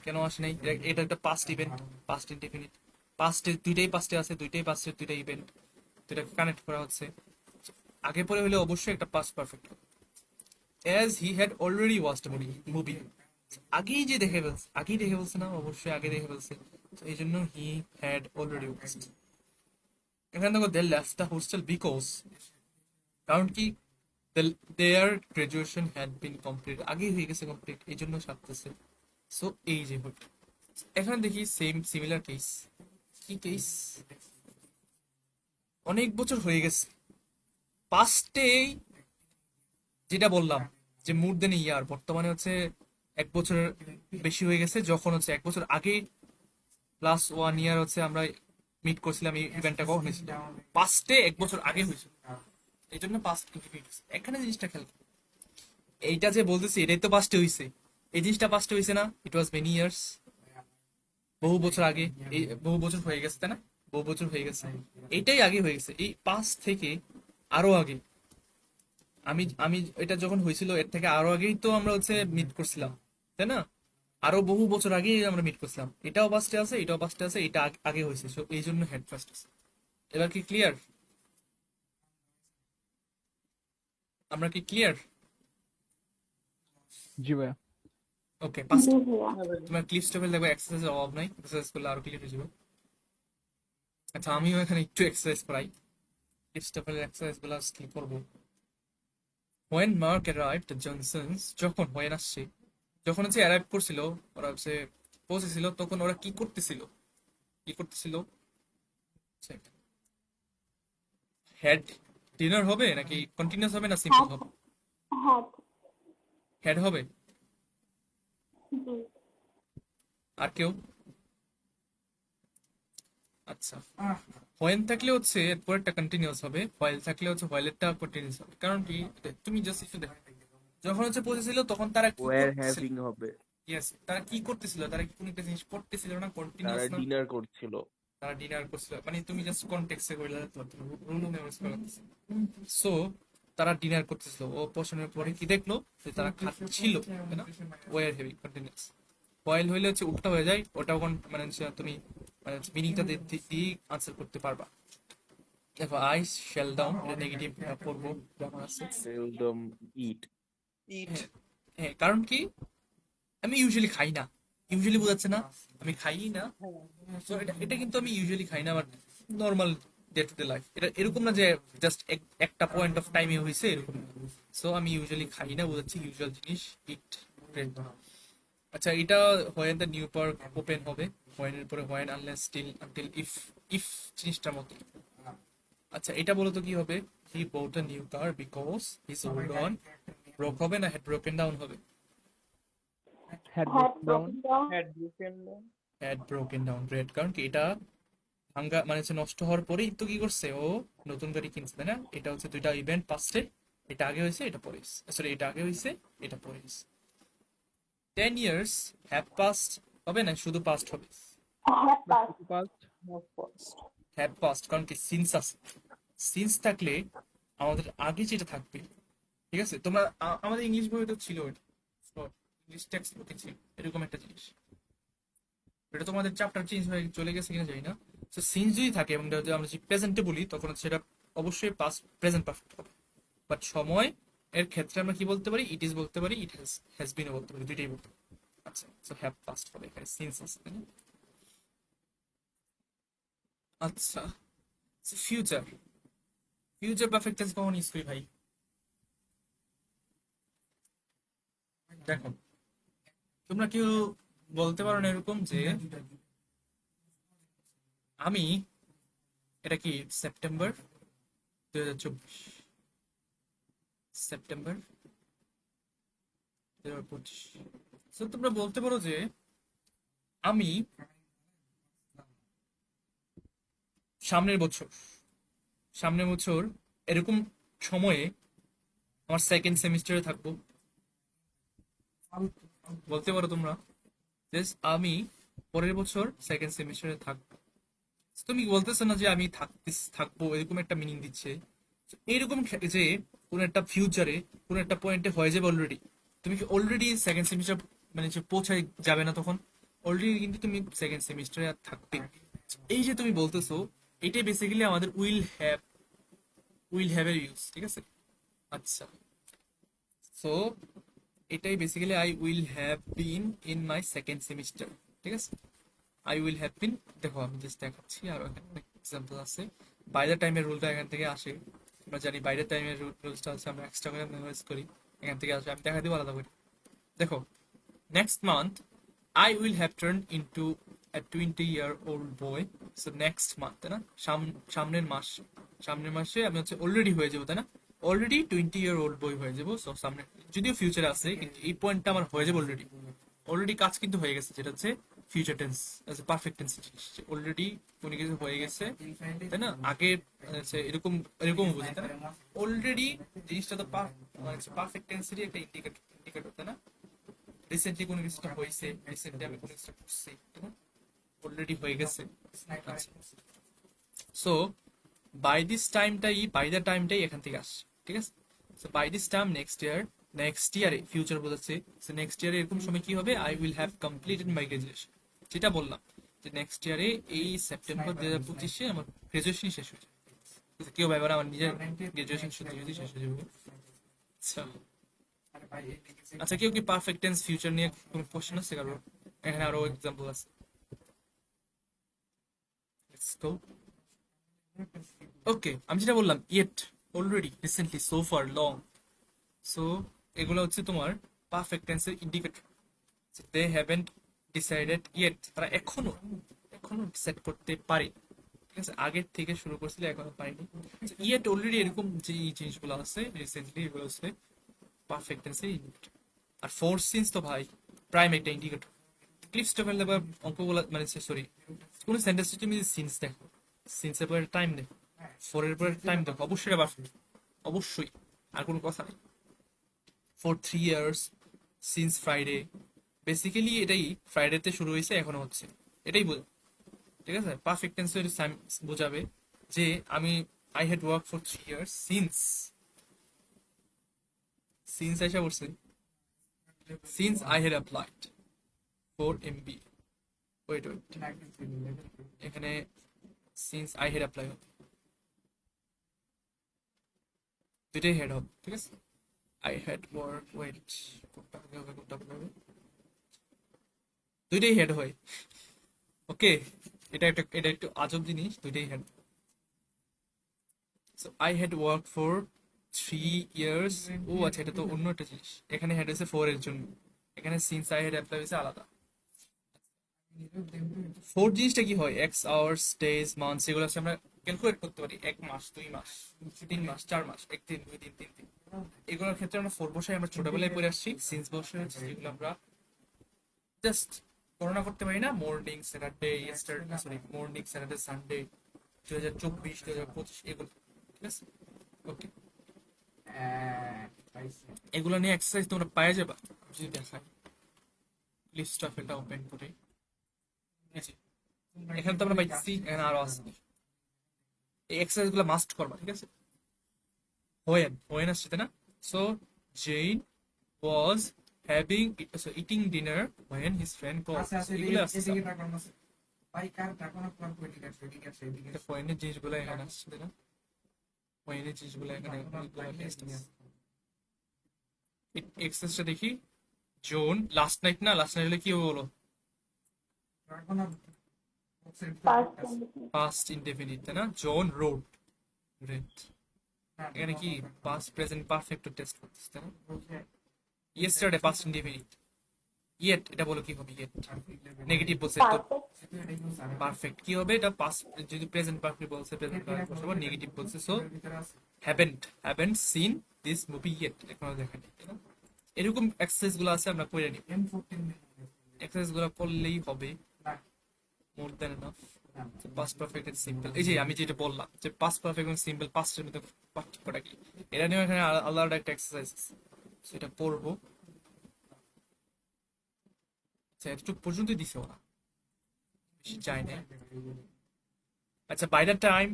কেন আসে নাই? এটা একটা পাস্ট ইভেন্ট, পাস্ট ইনডেফিনিট। পাস্টে দুইটাই পাস্টে আছে, দুইটাই পাস্টের দুইটা ইভেন্ট, দুইটাকে কানেক্ট করা হচ্ছে। আগে পরে হলে অবশ্যই একটা পাস্ট পারফেক্ট হবে। As he had already watched movie, আগেই যে দেখে ফেলছে, আগেই দেখে ফেলছে না, অবশ্যই আগে দেখে ফেলছে। তো এই জন্য হি হ্যাড অলরেডি ওয়াচড। এখানে দেখো দে লেফট দ্য হোস্টেল বিকজ, কারণ কি দেয়ার গ্রাজুয়েশন হ্যাড বিন কমপ্লিট, আগেই হয়ে গেছে কমপ্লিট, এই জন্য ছাড়তেছে। সো এই যে হল। এখানে দেখি সেম সিমিলার কেস। কি কেস? অনেক বছর হয়ে গেছে, পাস্টে যেটা বললাম যে মোর দেন ইয়ার, বর্তমানে হচ্ছে এক বছরের বেশি হয়ে গেছে, যখন হচ্ছে এক বছর আগে প্লাস 1 ইয়ার হচ্ছে আমরা মিট করছিলাম। এই ইভেন্টটা কখন হয়েছিল? পাস্টে এক বছর আগে হয়েছিল, এই জন্য পাস্ট ইনফিনিট। এখানে জিনিসটা খেয়াল করো। এইটা যে বলতেছি এটাই তো পাস্টে হয়েছে, এই জিনিসটা পাস্টে হয়েছে না? ইট ওয়াজ মেনি ইয়ার্স, বহু বছর আগে। এই বহু বছর হয়ে গেছে, তাই না? বহু বছর হয়ে গেছে, এইটাই আগে হয়ে গেছে। এই পাস্ট থেকে আরো আগে, আমি আমি এটা যখন হয়েছিল এর থেকে আরো আগেই তো আমরা হচ্ছে মিট করছিলাম, তাই না? আরো বহু বছর আগেই আমরা মিট করছিলাম। এটাও পাস্টে আছে, এটাও পাস্টে আছে, এটা আগে হয়েছে, সো এই জন্য হেড ফার্স্ট আছে। এবার কি ক্লিয়ার? আমরা কি ক্লিয়ার? জি ভাইয়া। ওকে পাস্ট। জি ভাইয়া। তোমার ক্লিপ স্টেপের দেখবে এক্সারসাইজের অভাব নাই, এক্সারসাইজ করলে আরো ক্লিয়ার হয়ে যাবে। আচ্ছা আমিও এখানে একটু এক্সারসাইজ করাই, ক্লিপ স্টেপের এক্সারসাইজ গুলো কি করবো। When mark arrived the Johnson's, যখন হোয়েন আসছে, যখন হচ্ছে অ্যারাইভ করছিল, ওরা হচ্ছে পৌঁছেছিল, তখন ওরা কি করতেছিল? কি করতেছিল? হ্যাড ডিনার হবে নাকি কন্টিনিউয়াস হবে না সিম্পল হ্যাড হবে? হ্যাড। হ্যাড হবে। জি। আর কেউ? আচ্ছা, হোয়েন থাকলে হচ্ছে এরপর একটা কন্টিনিউয়াস হবে, হোয়াইল থাকলে হচ্ছে হোয়াইলেরটা কন্টিনিউয়াস হবে। কারণ কি, তুমি জাস্ট একটু দেখো, যখন হচ্ছে পৌঁছেছিল তখন তারা কি ওয়ার করতেছিল? হ্যাভিং হবে। ইয়েস, তারা কি করতেছিল? তারা কি কোনো একটা জিনিস করতেছিল না? তারা কন্টিনিউয়াস না? ডিনার করছিল। তারা ডিনার করছিল, মানে তুমি জাস্ট কনটেক্সটে কইলা তো, রুল মেমোরাইজ করা লাগতেছে। সো তারা ডিনার করতেছিল, ও পছন্দের পরে কি দেখলো যে তারা খাচ্ছিল, তাই না? War heavy continuous. বয়েল হইলে হচ্ছে উল্টা হয়ে যায়, ওটাও মানে হচ্ছে তুমি মানে মিনিংটা দিয়ে আনসার করতে পারবা। দেখো আই শেল ডাউন, এটা নেগেটিভ পড়বো যেমন আছে। সেলডম ইট। হ্যাঁ হ্যাঁ, কারণ কি আমি ইউজুয়ালি খাই না, ইউজুয়ালি বোঝাচ্ছে না আমি খাই না। So এটা এটা কিন্তু আমি ইউজুয়ালি খাই না, but normal day to day life এটা এরকম না যে জাস্ট একটা পয়েন্ট অফ টাইমে হয়েছে এরকম। সো আমি ইউজুয়ালি খাই না বোঝাচ্ছি, ইউজুয়াল জিনিস ইট ব্রেড। আচ্ছা এটা when the new park open হবে, হোয়েনের পরে when unless still until if, if জিনিসটার মতো। আচ্ছা এটা বলো তো কি হবে? He bought a new car because his old one broke হবে না হ্যাড ব্রোকেন ডাউন হবে? Had had down. Broken down. Had broken down great, কারণ কি এটা ভাঙ্গা মানে হচ্ছে নষ্ট হওয়ার পরেই তো কি করছে ও নতুন গাড়ি কিনছে, তাই না? এটা হচ্ছে দুইটা ইভেন্ট পাস্টে, এটা আগে হয়েছে এটা পরে হয়েছে, সরি এটা আগে হয়েছে এটা পরে হয়েছে। 10 years have passed হবে না, শুধু পাস্ট হবে। Past. হ্যাভ পাস্ট, কারণ কি সিন্স আছে, সিন্স থাকলে আমাদের আগে যেটা থাকবে, ঠিক আছে? তোমরা আমাদের ইংলিশ বইতে তো ছিল, ইংলিশ টেক্সট বুকে ছিল এরকম একটা জিনিস। এটা তোমাদের চ্যাপ্টার চেঞ্জ হয়ে চলে গেছে কিনা জানি না। তো সিন্স যদি থাকে এবং যদি আমরা যদি প্রেজেন্টে বলি, তখন সেটা অবশ্যই পাস্ট প্রেজেন্ট পারফেক্ট হবে। বাট সময় এর ক্ষেত্রে আমরা কি বলতে পারি? ইট ইজ বলতে পারি, ইট হ্যাজ বিন বলতে পারি, দুইটাই বলতে পারি। আচ্ছা, সো হ্যাভ পাস্ট হবে, এখানে সিন্স আছে, তাই না? আচ্ছা, ফিউচার, ফিউচার পারফেক্ট টেন্স কখন ইউজ করি ভাই? দেখো, তোমরা কেউ বলতে পারো না এরকম যে আমি, এটা কি সেপ্টেম্বর 2024, সেপ্টেম্বর 2025, তো তোমরা বলতে পারো যে আমি সামনের বছর, সামনের বছর এরকম সময়ে আমার সেকেন্ড সেমিস্টারে থাকবো, বলতে পারো তোমরা। Just আমি পরের বছর সেকেন্ড সেমিস্টারে থাকবো। তুমি বলতেছো না যে আমি থাকবো, এরকম একটা মিনিং দিচ্ছে। So, এইরকম যে কোন একটা ফিউচারে কোন একটা পয়েন্টে হয়ে যাবে অলরেডি, তুমি কি অলরেডি সেকেন্ড সেমিস্টার মানে যে পৌঁছায় যাবে না তখন? অলরেডি কিন্তু তুমি সেকেন্ড সেমিস্টারে আর থাকবে। এই যে তুমি বলতেছো, এটাই বেসিক্যালি আমাদের উইল হ্যাভ এর ইউজ, ঠিক আছে? আচ্ছা, সো এটাই basically I will have been in my second semester, ঠিক আছে? আই উইল হ্যাভ বিন, দেখো আমি জাস্ট দেখাচ্ছি, আর এখানে অনেক এক্সাম্পল আছে। বাই দ্য টাইমের রুলটা এখান থেকে আসে, আমরা জানি বাই দ্য টাইমের রুলসটা হচ্ছে আমরা এক্সট্রা করে মেমোরাইজ করি, এখান থেকে আসে। আমি দেখা দিব আলাদা করে। দেখো, next month I will have turn into a 20-year-old boy. So next month, তাই না? সামনের মাস, সামনের মাসে আমি হচ্ছে অলরেডি হয়ে যাবো, তাই না? অলরেডি 20-year-old boy হয়ে যাবো। সো সামনে যদিও ফিউচারে আছে, কিন্তু এই পয়েন্টটা আমার হয়ে যাবে অলরেডি। অলরেডি কাজ কিন্তু হয়ে গেছে, যেটা হচ্ছে ফিউচার টেন্স, পারফেক্ট টেন্স জিনিস, অলরেডি কোনো কিছু হয়ে গেছে, তাই না? আগে এরকম এরকম বুঝি, তাই না? অলরেডি জিনিসটা তো পারফেক্ট টেন্সেরই একটা ইন্ডিকেটর, তাই না? রিসেন্টলি কোনো কিছুটা হয়েছে, রিসেন্টলি আমি কোনো কিছুটা করছি, তাই না? অলরেডি হয়ে গেছে। সো বাই দ্য টাইমটাই এখান থেকে আসছে, ঠিক আছে? So by this time next ইয়ারে ফিউচার বোঝাচ্ছে। সো নেক্সট ইয়ারে এরকম সময় কি হবে? I will have completed my graduation, যেটা বললাম যে নেক্সট ইয়ারে এই সেপ্টেম্বর 2025 আমার গ্রাজুয়েশন শেষ হয়ে যাবে। কেউ ব্যাপারে আমার নিজের গ্রাজুয়েশন যদি শেষ হয়ে যাবে। আচ্ছা, আচ্ছা, কেউ কি পারফেক্ট টেন্স ফিউচার নিয়ে কোনো কোশ্চেন আছে কারো? এখানে আরো এক্সাম্পল আছে, লেটস গো। ওকে, আমি যেটা বললাম, yet, already, recently, so far, long, so এগুলো হচ্ছে তোমার পারফেক্ট টেন্সের ইন্ডিকেটর। দে হ্যাভেন্ট ডিসাইডেড ইয়েট, তারা এখনো ডিসাইড করতে পারে, ঠিক আছে? আগের থেকে শুরু করছিল, এখনো পারেনি। ইয়েট, অলরেডি, এরকম যে জিনিসগুলো আছে রিসেন্টলি, এগুলো হচ্ছে পারফেক্ট টেন্সের ইন্ডিকেটর। আর ফোর সিন্স তো ভাই প্রাইম একটা ইন্ডিকেটর। ক্লিপসটা ফেললে বা অঙ্কগুলো মানে সরি, কোন সেন্টেন্সে তুমি সিন্স দেখো, সিন্সের পরে টাইম দেখো, ফোরের পরে টাইম দেখো, অবশ্যই এটা পারফেক্ট, অবশ্যই, আর কোনো কথা নেই। For 3 years since Friday, basically এটাই ফ্রাইডেতে শুরু হয়েছে, এখনো হচ্ছে, এটাই বোঝা, ঠিক আছে? পারফেক্ট টেন্সের বোঝাবে যে আমি I had work for 3 years since আইসা বলছে since I had applied for MBA। Wait, এখানে সিন্স আই হ্যাড অ্যাপ্লাই হবে, দুইটাই হেড হবে, ঠিক আছে? আই হ্যাড ওয়ার্ক, ওয়েট, কোনটা হবে, দুইটাই হেড হয়। ওকে, এটা একটু আজব জিনিস, দুইটাই had. So I had work for 3 years, ও আচ্ছা, এটা তো অন্য একটা জিনিস। এখানে হেড হয়েছে 4 এর জন্য, এখানে সিন্স আই হ্যাড অ্যাপ্লাই হয়েছে আলাদা। ফোর জিনিসটা কি হয়? এক্স, আওয়ার্স, ডেজ, মান্থস, এগুলো আছে আমরা ক্যালকুলেট করতে পারি। 1 মাস, 2 মাস, 3 মাস, 4 মাস, 1 দিন, 2 দিন, 3 দিন, এগুলোর ক্ষেত্রে আমরা ফোর বসাই, আমরা ছোটবেলায় পড়ে আসছি। সিন্স বসাই হচ্ছে যেগুলো আমরা জাস্ট গণনা করতে পারি না, morning Saturday, morning Saturday, Sunday, 2024, 2025, এগুলো, ঠিক আছে? ওকে, এগুলো নিয়ে এক্সারসাইজ তোমরা পাই যাবা যদি দেখায়। লিস্ট অফ এটা ওপেন করি। এই যে, এখানে তো আমরা পাইছি, এখানে আরো আছে। এই এক্সারসাইজ গুলো মাস্ট করবা, ঠিক আছে? হোয়েন আসছে তাই না? So Zain was having eating dinner when his friend call. এগুলো আসছে হোয়েনের জিনিসগুলো এখানে আসছে তাই না? হোয়েনের জিনিসগুলো এখানে এক্সারসাইজটা দেখি। জোন লাস্ট নাইট না, লাস্ট নাইট হলে কি বলো? পাস্ট ইনডেফিনিট তাই না? জন রোড রেড। এখানে কি পাস্ট প্রেজেন্ট পারফেক্ট টেস্ট করতেছে তাই না? Yesterday past indefinite. ইয়েট এটা বলো কি হবে? ইয়েট নেগেটিভ বলছে তো পারফেক্ট কি হবে? এটা পাস্ট, যদি প্রেজেন্ট পারফেক্ট বলছে প্রেজেন্ট পারফেক্ট বসাবো, নেগেটিভ বলছে so haven't seen this movie yet, এখনো দেখেনি তাই না? এরকম এক্সারসাইজ গুলো আছে, আমরা করে নিব। এক্সারসাইজ গুলো করলেই হবে, more than enough. Past perfect and simple, এই যে আমি যেটা বললাম যে পাস্ট পারফেক্ট এবং সিম্পল পাস্টের মধ্যে পার্থক্যটা কি, এটা নিয়ে এখানে আলাদা একটা এক্সারসাইজ আছে, সেটা পড়বো। আচ্ছা এতটুকু পর্যন্ত দিছে ওরা, বেশি চাই না। আচ্ছা বাই দ্য টাইম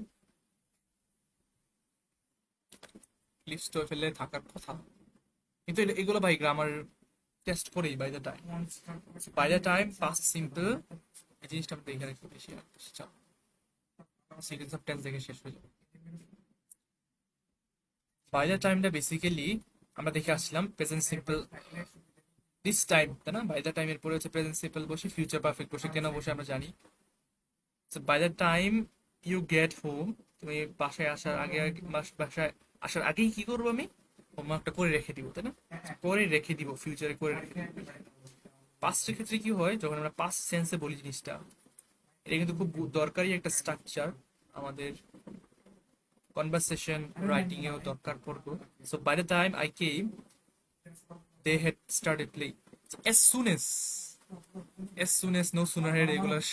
লিস্ট ফেলে থাকার কথা, কিন্তু এগুলো ভাই গ্রামার টেস্ট করেই by the time. By the time past simple, এই জিনিসটা আমরা দেখে রাখি বেশি চাপ, সিকোয়েন্স অফ টেন্স দেখে শেষ হয়ে যাবে। বাই দ্য টাইমটা বেসিক্যালি আমরা দেখে আসলাম প্রেজেন্ট সিম্পল দিস টাইম তাই না? বাই দ্য টাইমের পরে হচ্ছে প্রেজেন্ট সিম্পল বসে, ফিউচার পারফেক্ট বসে, কেন বসে আমরা জানি। By the time you get home, তুমি বাসায় আসার আগে বাসায় আসার আগেই কি করবো আমি? হোমওয়ার্কটা করে রেখে দিব তাই না? করে রেখে দিব, ফিউচারে করে রেখে দিব। পাস্টের ক্ষেত্রে কি হয়, যখন আমরা পাস্ট সেন্সে বলি জিনিসটা, এটা কিন্তু খুব দরকারি একটা স্ট্রাকচার আমাদের কনভারসেশন রাইটিং এও দরকার পড়বে। So by the time I came they had started playing. as soon as no sooner had এগুলোর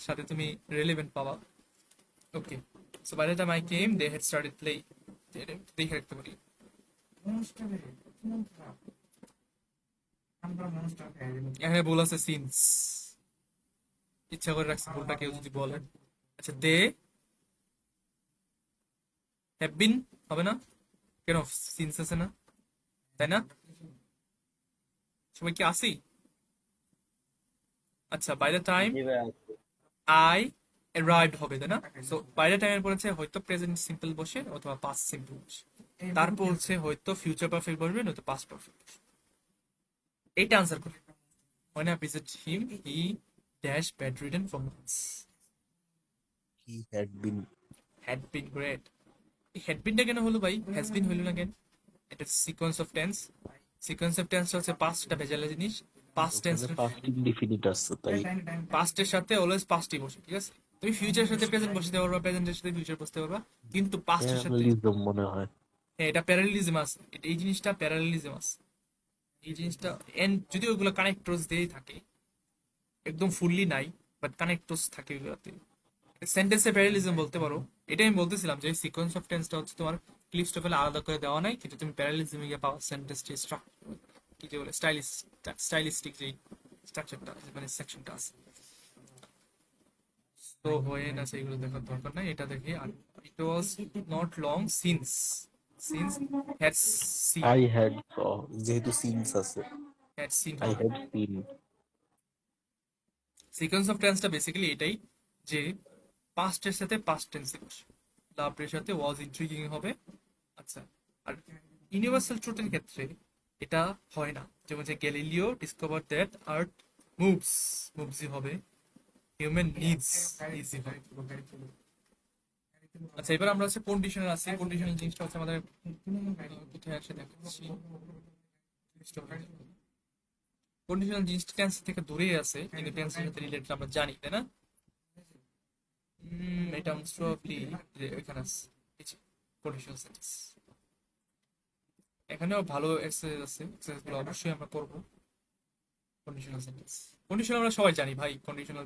সাথে তুমি রিলেভেন্ট পাবা। Okay, so by the time I came they had started playing, দেখে রাখতে পারি। এখানে বল আছে সিন্স, ইচ্ছা করে রাখছি ভুলটা কেউ যদি বলে। আচ্ছা দে হ্যাভ বিন হবে না কেন? সিন্স আছে না তাই না? সবাই কি আসি? আচ্ছা by the time I arrived হবে তাই না? সো বাই দ্য টাইমের পড়েছে হয়তো প্রেজেন্ট সিম্পল বসে অথবা পাস্ট সিম্পল বসে, তারপর হচ্ছে হয়তো ফিউচার পারফেক্ট বসবে নয়তো পাস্ট পারফেক্ট বসবে। এইটা আনসার করি। When I visit him, he dash bedridden for months. He had bin Had been great. এই had been টা কেন হলো ভাই? Has been হলো না কেন? এটা sequence of tense. Sequence of tense হচ্ছে পাস্টটা ভেজাল জিনিস। পাস্ট টেন্স, পাস্ট ইনডিফিনিট আছে তাই পাস্টের সাথে অলওয়েজ পাস্টই বসে, ঠিক আছে? তুমি ফিউচারের সাথে প্রেজেন্ট বসাতে পারবা, প্রেজেন্টের সাথে ফিউচার বসাতে পারবা, কিন্তু পাস্টের সাথে প্যারালিজম মনে হয়। হ্যাঁ এটা প্যারালিজম আছে, এই জিনিসটা প্যারালিজম আছে। এই জিনিসটা এন্ড যদি ওইগুলো কানেক্টরস দিয়েই থাকে, একদম ফুললি নাই বাট কানেক্টরস থাকে ওইগুলোতে, সেন্টেন্সে প্যারালিজম বলতে পারো। এটাই আমি বলতেছিলাম যে সিকোয়েন্স অফ টেন্সটা হচ্ছে তোমার ক্লিপস টোফেলে আলাদা করে দেওয়া নাই, কিন্তু তুমি প্যারালিজমে গিয়ে পাওয়া সেন্টেন্স যে কি যে বলে স্টাইলিস্টিক যে স্ট্রাকচারটা মানে সেকশনটা আছে। তো হয়ে না সেগুলো দেখার দরকার নাই, এটা দেখি। আর it was not long since had seen, I had যেহেতু সিনস আছে had seen I had seen. Sequence of টেন্সটা বেসিক্যালি এটাই যে পাস্টের সাথে পাস্ট টেন্সে বসে, লাভের সাথে ওয়াজ ইন্ট্রিগিং হবে। আচ্ছা, আর ইউনিভার্সাল ট্রুথের ক্ষেত্রে এটা হয় না, যেমন যে গ্যালিলিও ডিসকভার দ্যাট আর্থ মুভসই হবে, হিউম্যান নিডস ইজি হবে। আচ্ছা এবার আমরা হচ্ছে কন্ডিশনাল আছে। কন্ডিশনাল জিনিসটা হচ্ছে আমাদের কোথায় আসে দেখাচ্ছি। কন্ডিশনাল জিনিসটা টেন্স থেকে দূরেই আছে, কিন্তু টেন্সের সাথে রিলেটেড আমরা জানি তাই না? এটা মোস্টলি এখানে আছে কন্ডিশনাল সেন্টেন্স। এখানেও ভালো এক্সারসাইজ আছে, এক্সারসাইজগুলো অবশ্যই আমরা করব। কন্ডিশনাল সেন্টেন্স, কন্ডিশনাল আমরা সবাই জানি ভাই, কন্ডিশনাল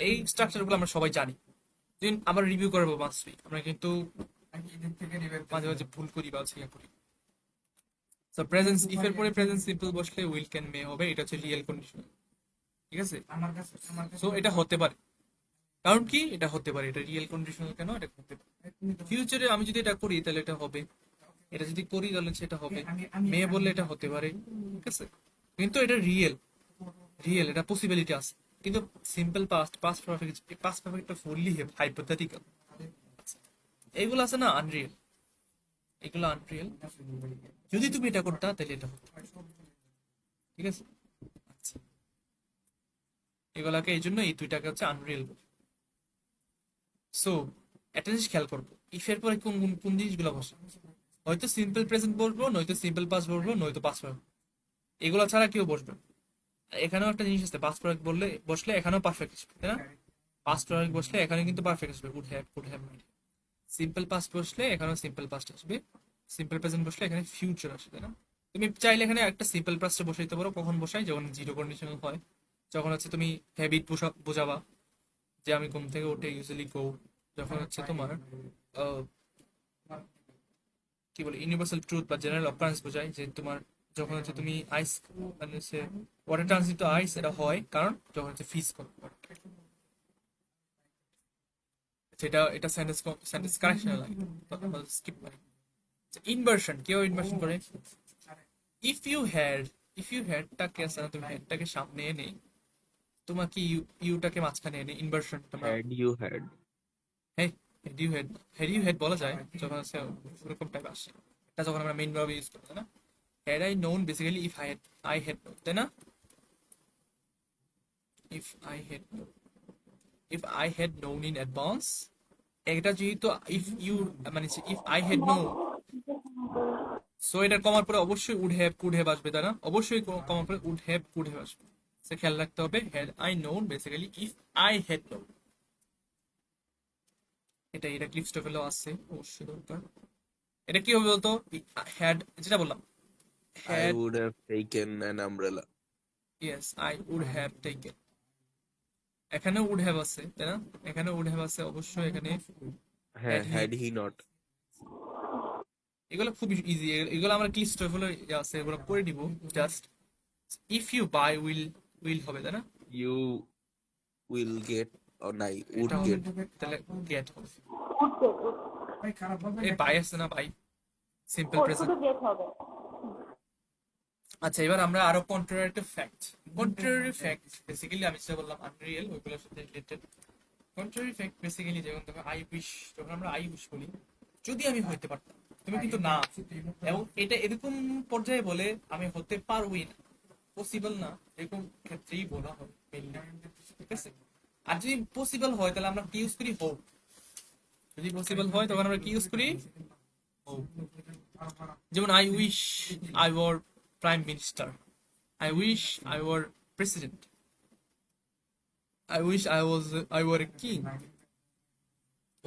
এই স্ট্রাকচারগুলো আমরা সবাই জানি। দিন আবার রিভিউ করবো মাস্টলি, আমরা কিন্তু মাঝে মাঝে ভুল করি বা ইয়া করি। সো প্রেজেন্ট ইফ এর পরে প্রেজেন্ট সিম্পল বসলে উইল ক্যান মে হবে, এটা হচ্ছে রিয়েল কন্ডিশন, ঠিক আছে? সো এটা হতে পারে, কারণ কি এটা হতে পারে, এটা রিয়েল কন্ডিশনাল কেন, এটা হতে পারে। ফিউচারে আমি যদি এটা করি তাহলে এটা হবে, এটা যদি করি তাহলে সেটা হবে, মেয়ে বললে এটা হতে পারে, ঠিক আছে? কিন্তু এটা রিয়েল, রিয়েল, এটা পসিবিলিটি আছে। কিন্তু simple past, past perfect, past পারফেক্টটা ফুললি হাইপোথেটিক্যাল, এগুলো আছে না আনরিয়েল, এগুলো আনরিয়েল। যদি তুমি এটা করতা তাহলে এটা হতো, ঠিক আছে? আচ্ছা, এগুলাকে এই জন্য এই দুইটাকে হচ্ছে আনরিয়েল। সো একটা জিনিস খেয়াল করবো, ইফের পরে কোন কোন কোন জিনিসগুলো বসে, হয়তো সিম্পল প্রেজেন্ট বলবো, নয়তো সিম্পল পাস্ট বলবো, নয়তো পাস্ট পারফেক্ট, এগুলো ছাড়া কেউ বসবে না। আর এখানেও একটা জিনিস আছে, পাস্ট পারফেক্ট বললে বসলে এখানেও পারফেক্ট আসবে, তাই না? পাস্ট পারফেক্ট বসলে এখানে কিন্তু পারফেক্ট আসবে, would have, could have, might. Simple past বসলে এখানেও সিম্পল পাস্ট আসবে, সিম্পল প্রেজেন্ট বসলে এখানে ফিউচার আসবে, তাই না? তুমি চাইলে এখানে একটা সিম্পল পাস্টে বসাইতে পারো, কখন বসাই, যখন জিরো কন্ডিশনাল হয়, যখন হচ্ছে তুমি হ্যাবিট বোঝাবা, যে আমি ঘুম থেকে উঠে ইউজুয়ালি গো, যখন হচ্ছে তোমার আহ, কি বলে ইউনিভার্সাল ট্রুথ বা জেনারেল অকারেন্স বোঝায়, যে তোমার যখন হচ্ছে তুমি আইস, মানে হচ্ছে ওয়াটার টার্নস ইনটু আইস, এটা হয় কারণ যখন হচ্ছে ফ্রিজ করে সেটা, এটা সেন্টেন্স সেন্টেন্স কারেকশন লাগে, স্কিপ করে। ইনভার্সন, কেউ ইনভার্সন করে, if you had, if you হ্যাডটাকে আছে না, তুমি হ্যাডটাকে সামনে এনে তোমাকে ইউটাকে মাঝখানে এনে ইনভার্সন তোমরা, হ্যাড ইউ হ্যাড, হ্যাঁ, হেড ইউ হেড বলা যায় যখন হচ্ছে ওরকম টাইপ আসে, এটা যখন আমরা মেইন ভাবে ইউজ করি, তাই না? Had I known basically if I had known, তাই না? If I had if I had known in advance, এটা যেহেতু ইফ ইউ, মানে if I had known, so এটা কমার পরে অবশ্যই উড হ্যাভ কুড হ্যাভ আসবে, তাই না? অবশ্যই কমার পরে উড হ্যাভ কুড হ্যাভ আসবে, সে খেয়াল রাখতে হবে। Had I known basically if I had known, এটা ক্লিপস্টফেলও আছে, অবশ্যই দরকার। এটা কি হবে বলতো, হ্যাড যেটা বললাম, I had, would have taken an umbrella. Yes I would have taken, এখানে উড হ্যাভ আছে, তাই না? এখানে উড হ্যাভ আছে অবশ্যই, এখানে হ্যাঁ, had he, had he not. এগুলো খুব ইজি, এগুলো আমরা ক্লিপস্টফেল আছে, এগুলো করে দিব just. If you by will হবে, তাই না? ইউ উইল গেট, ও নাই, উড এটা হবে, গেট। তাহলে গেট হবে, উঠবে এই বাই আছে না, বাই সিম্পল প্রেজেন্ট। শুধু গেট হবে। আচ্ছা, এবার আমরা আরো contrary fact, contrary fact basically আমি যেটা বললাম আনরিয়েল, ওইগুলোর সাথে রিলেটেড। কন্ট্রারি ফ্যাক্ট বেসিক্যালি যেমন দেখো আই উইশ, যখন আমরা আই উইশ বলি, যদি আমি হইতে পারতাম, তুমি কিন্তু না, এবং এটা এরকম পর্যায়ে বলে আমি হতে পারবই না, পসিবল না, এরকম ক্ষেত্রেই বলা হয় mainly, ঠিক আছে? আর যদি পসিবল হয় তাহলে আমরা কি ইউজ করি, হোপ। যদি পসিবল হয় তখন আমরা কি ইউজ করি, হোপ। যেমন I wish I were prime minister, I wish I were president, I wish I were a king,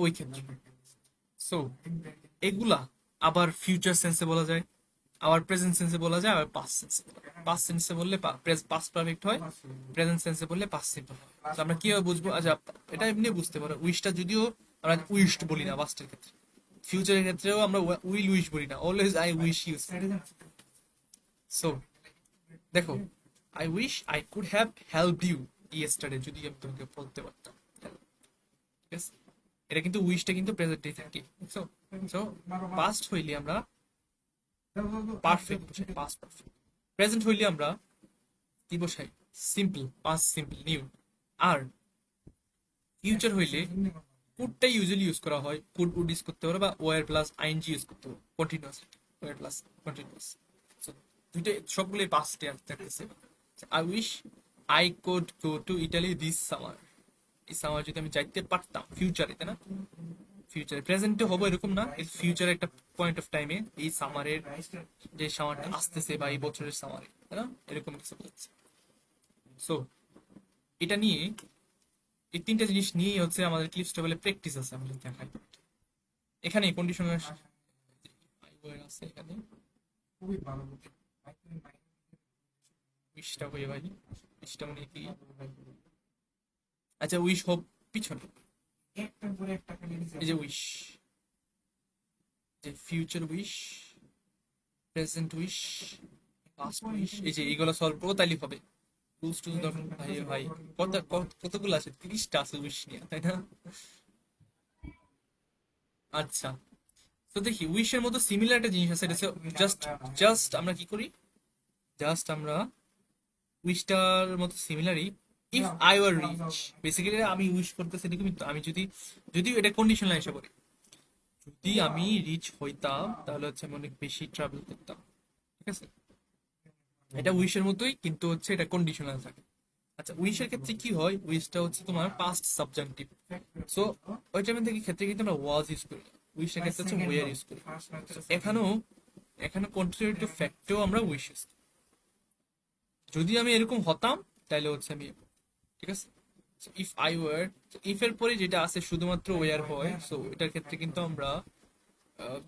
ওই ক্ষেত্রে। সো এগুলা আবার ফিউচার সেন্সে বলা যায়, আবার প্রেজেন্ট সেন্সে বলা যায়, আবার পাস্ট সেন্সে। পাস্ট সেন্সে বললে পাস্ট পারফেক্ট হয়, প্রেজেন্ট সেন্সে বললে পাস্ট সিম্পল হয়। তো আমরা কিভাবে বুঝবো? আচ্ছা, এটা এমনি বুঝতে পারো, উইশটা যদিও আমরা উইশড বলি না পাস্টের ক্ষেত্রে, ফিউচারের ক্ষেত্রেও আমরা উইল উইশ বলি না, always I wish use. So দেখো, I wish I could have help you yesterday, যদি আমি তোমাকে বলতে পারতাম, ঠিক আছে? এটা কিন্তু উইশটা কিন্তু প্রেজেন্টে থাকে। সো সো পাস্ট হইলে আমরা পারফেক্ট বসাই, পাস্ট পারফেক্ট। প্রেজেন্ট হইলে আমরা কি বসাই, সিম্পল, পাস্ট সিম্পল নিউ। আর ফিউচার হইলে কুডটাই ইউজুয়ালি ইউজ করা হয়, কুড উড ইউজ করতে পারো, বা ওয়ার প্লাস আইএনজি ইউজ করতে পারো, continuous, were plus continuous. So দুইটাই সবগুলোই পাস্টে থাকতেছে। I wish I could go to Italy this summer, এই সামার যদি আমি যাইতে পারতাম, ফিউচারে, তাই না? ফিউচারে, প্রেজেন্টে হবো এরকম না, ফিউচারে একটা পয়েন্ট অফ টাইমে এই সামারের, যে সামারটা আসতেছে বা এই বছরের সামারে, তাই না? এরকম কিছু বলছে। সো এটা নিয়ে, এই তিনটা জিনিস নিয়েই হচ্ছে আমাদের ক্লিপস টেবিলে প্র্যাকটিস আছে, আমি যদি দেখাই। এখানে কন্ডিশনাল আছে, এখানে উইশটা হয়ে ভাই, উইশটা মানে কি? আচ্ছা, উইশ হোপ পিছনে, এই যে উইশ, যে future wish, present wish, past wish, এই যে এইগুলো সলভ করবো তাইলে হবে। রুলস টু ভাই ভাই কতগুলো আছে, 30টা আছে উইশ নিয়ে, তাই না? আচ্ছা, তো দেখি উইশের মতো সিমিলার একটা জিনিস আছে, এটা জাস্ট জাস্ট আমরা কি করি, জাস্ট আমরা উইশটার মতো সিমিলারই, if I were rich, basically আমি উইশ করতেছি এরকমই তো, আমি যদি, যদিও এটা কন্ডিশনাল হিসাবে করি, যদি আমি রিচ হইতাম তাহলে হচ্ছে আমি অনেক বেশি ট্রাভেল করতাম, ঠিক আছে? এটা উইশের মতোই, কিন্তু হচ্ছে এটা কন্ডিশনাল থাকে। আচ্ছা, উইশের ক্ষেত্রে কি হয়, উইশটা হচ্ছে তোমার পাস্ট সাবজেক্টিভ, সো ওই টাইমের থেকে ক্ষেত্রে কিন্তু আমরা ওয়াজ ইউজ করি, উইশের ক্ষেত্রে হচ্ছে ওয়ার ইউজ করি। So, এখানেও এখানে কন্টিনিউটিভ ফ্যাক্টেও আমরা উইশ ইউজ করি। যদি আমি এরকম হতাম তাহলে হচ্ছে আমি, ঠিক আছে? ইফ আই ওয়ার, ইফ এর পরে যেটা আছে শুধুমাত্র ওয়ার হয়, সো এটার ক্ষেত্রে কিন্তু আমরা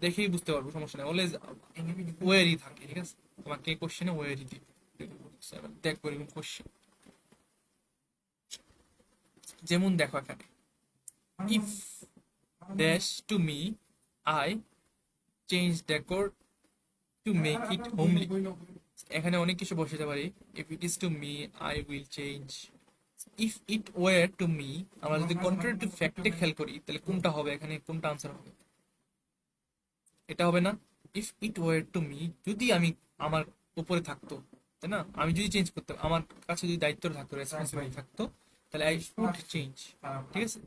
দেখেই বুঝতে পারবো, সমস্যা নেই, অলওয়েজ ওয়ারই থাকে, ঠিক আছে? তোমাকে কোশ্চেনে ওয়ারই দিবে, দেখবো এরকম কোশ্চেন। যেমন দেখো এখানে, if dash to me, I change decor to make it homely, এখানে অনেক কিছু বসাতে পারি। If it is to me, I will change. If it were to me, আমরা যদি কন্ট্রারিটিভ ফ্যাক্টে খেয়াল করি তাহলে কোনটা হবে, এখানে কোনটা আনসার হবে? এটা হবে না? If it were to me, যদি আমি, আমার উপরে থাকতো, তাই না, আমি যদি চেঞ্জ করতাম, আমার কাছে যদি দায়িত্ব থাকতো, রেসপন্সিবিলিটি থাকতো, তাহলে আই উড চেঞ্জ, ঠিক আছে?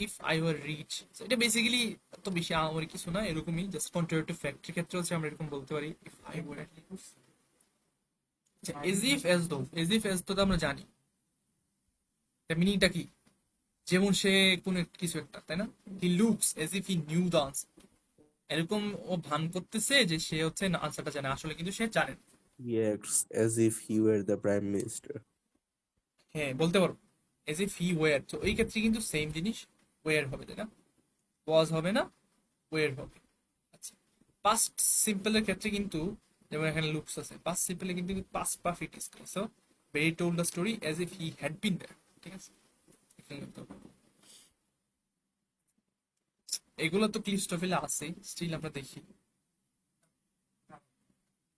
ইফ আই ওয়ার রিচ, এটা বেসিক্যালি তো বেশি আমার কিছু না, এরকমই জাস্ট কন্ট্রারিটিভ ফ্যাক্টর ক্ষেত্রে হচ্ছে আমরা এরকম বলতে পারি, if I were. As if as though, as if as তো আমরা জানি এটা মিনিংটা কি, যেমন সে কোন কিছু একটা, তাই না? He looks age if he knew the answer, এরকম ও ভান করতেছে যে সে হচ্ছে আনসারটা জানে, আসলে কিন্তু সে জানে না। He acts as if he were the prime minister. হ্যাঁ, বলতে পারো এজ ইফ হি ওয়ার, তো এই ক্ষেত্রে কিন্তু সেম জিনিস ওয়ার হবে, তাই না? ওয়াজ হবে না, ওয়ার হবে। আচ্ছা, পাস্ট সিম্পলের ক্ষেত্রে কিন্তু, যেমন এখানে লুকস আছে, পাস্ট সিম্পলে কিন্তু পাস্ট পারফেক্ট ইজ করে, so Barry told the story as if he had been there, ঠিক আছে? এগুলো তো ক্লিস্টোফেলে আছে, স্টিল আমরা দেখি।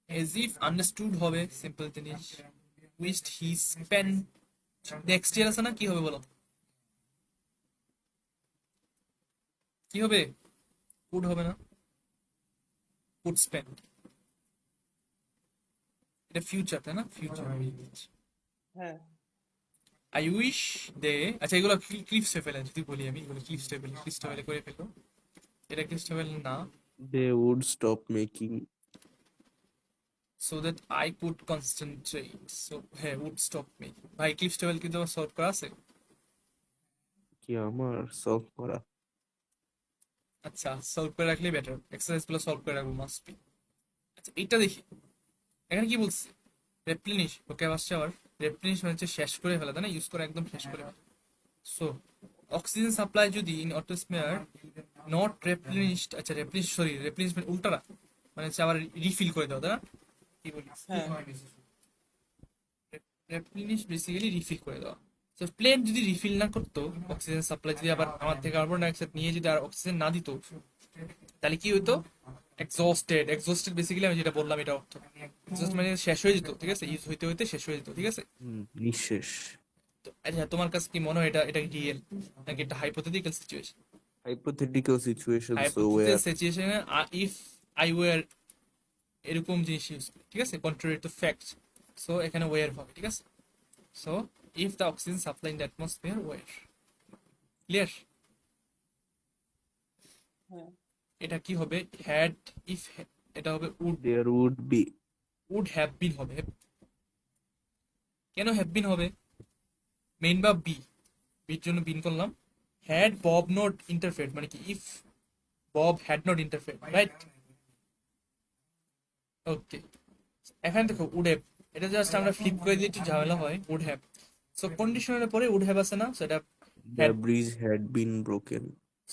এজ ইফ আন্ডারস্টুড হবে, সিম্পল জিনিস। Wished he spend, next year আছে না, কি হবে বলো? কি হবে? কুড হবে না? কুড স্পেন্ড, এটা ফিউচার, তাই না? ফিউচার। হ্যাঁ আই উইশ দে, আচ্ছা এগুলো ক্লিস্টোফেলে যদি বলি আমি, এগুলো ক্লিস্টোফেলে করে ফেলবো, এটা ক্লিস্টোফেল না। They would stop making. So that I could concentrate, so হ্যাঁ, উড স্টপ মি। ভাই ক্লিস্টোফেল কিন্তু আমার সলভ করা আছে। কি আমার সলভ করা? আচ্ছা, সলভ করে রাখলে বেটার, এক্সারসাইজ গুলো সলভ করে রাখবো মাস্ট বি। আচ্ছা, এইটা দেখি এখানে কি বলছে, রেপ্লিনিশ, ওকে আসছে আবার। রেপ্লিনিশ মানে হচ্ছে শেষ করে ফেলা, তাই না? ইউজ করে একদম শেষ করে ফেলা। সো অক্সিজেন সাপ্লাই যদি ইন অটোস্ফিয়ার নট রেপ্লিনিশড, আচ্ছা রেপ্লিনিশ, সরি রেপ্লিনিশ মানে উল্টারা, মানে হচ্ছে আবার রিফিল করে দাও, তাই না? কি বলি, হ্যাঁ রেপ্লিনিশ বেসিক্যালি রিফিল করে দেওয়া। তো প্লেন যদি রিফিল না করতো, অক্সিজেন সাপ্লাই যদি আবার আমার থেকে কার্বন ডাইঅক্সাইড নিয়ে যদি আর অক্সিজেন না দিত, তাহলে কি হইতো? এক্সস্টেড, এক্সস্টেড বেসিক্যালি আমি যেটা বললাম এটা অর্থ, এক্সস্ট মানে শেষ হয়ে যেত, ঠিক আছে? ইউজ হইতে হইতে শেষ হয়ে যেত, ঠিক আছে? নিঃশেষ। তো আচ্ছা, তোমার কাছে কি মনে হয় এটা এটা রিয়েল নাকি এটা hypothetical situation? Hypothetical situation, so hypothetical where সিচুয়েশনে ইফ আই ওয়্যার এরকম জিনিস ইউজ করি, ঠিক আছে? কন্ট্রারি টু ফ্যাক্টস, সো এখানে ওয়্যার হবে, ঠিক আছে? So if the oxygen supply in the atmosphere were, clear? হ্যাঁ এটা কি হবে? হ্যাড, ইফ, এটা হবে would, there would be. Would have been হবে। কেন হ্যাভ বিন হবে? মেইন বা বি, বির জন্য বিন করলাম। হ্যাড বব নট ইন্টারফেয়ার মানে কি, if Bob had not interfere, right? Okay, এখানে দেখো উড হ্যাভ, এটা জাস্ট আমরা ফ্লিপ করে দিলে একটু ঝামেলা হয়। উড হ্যাভ, সো কন্ডিশনের পরে উড হ্যাভ আছে না, সো এটা The had, bridge had been broken.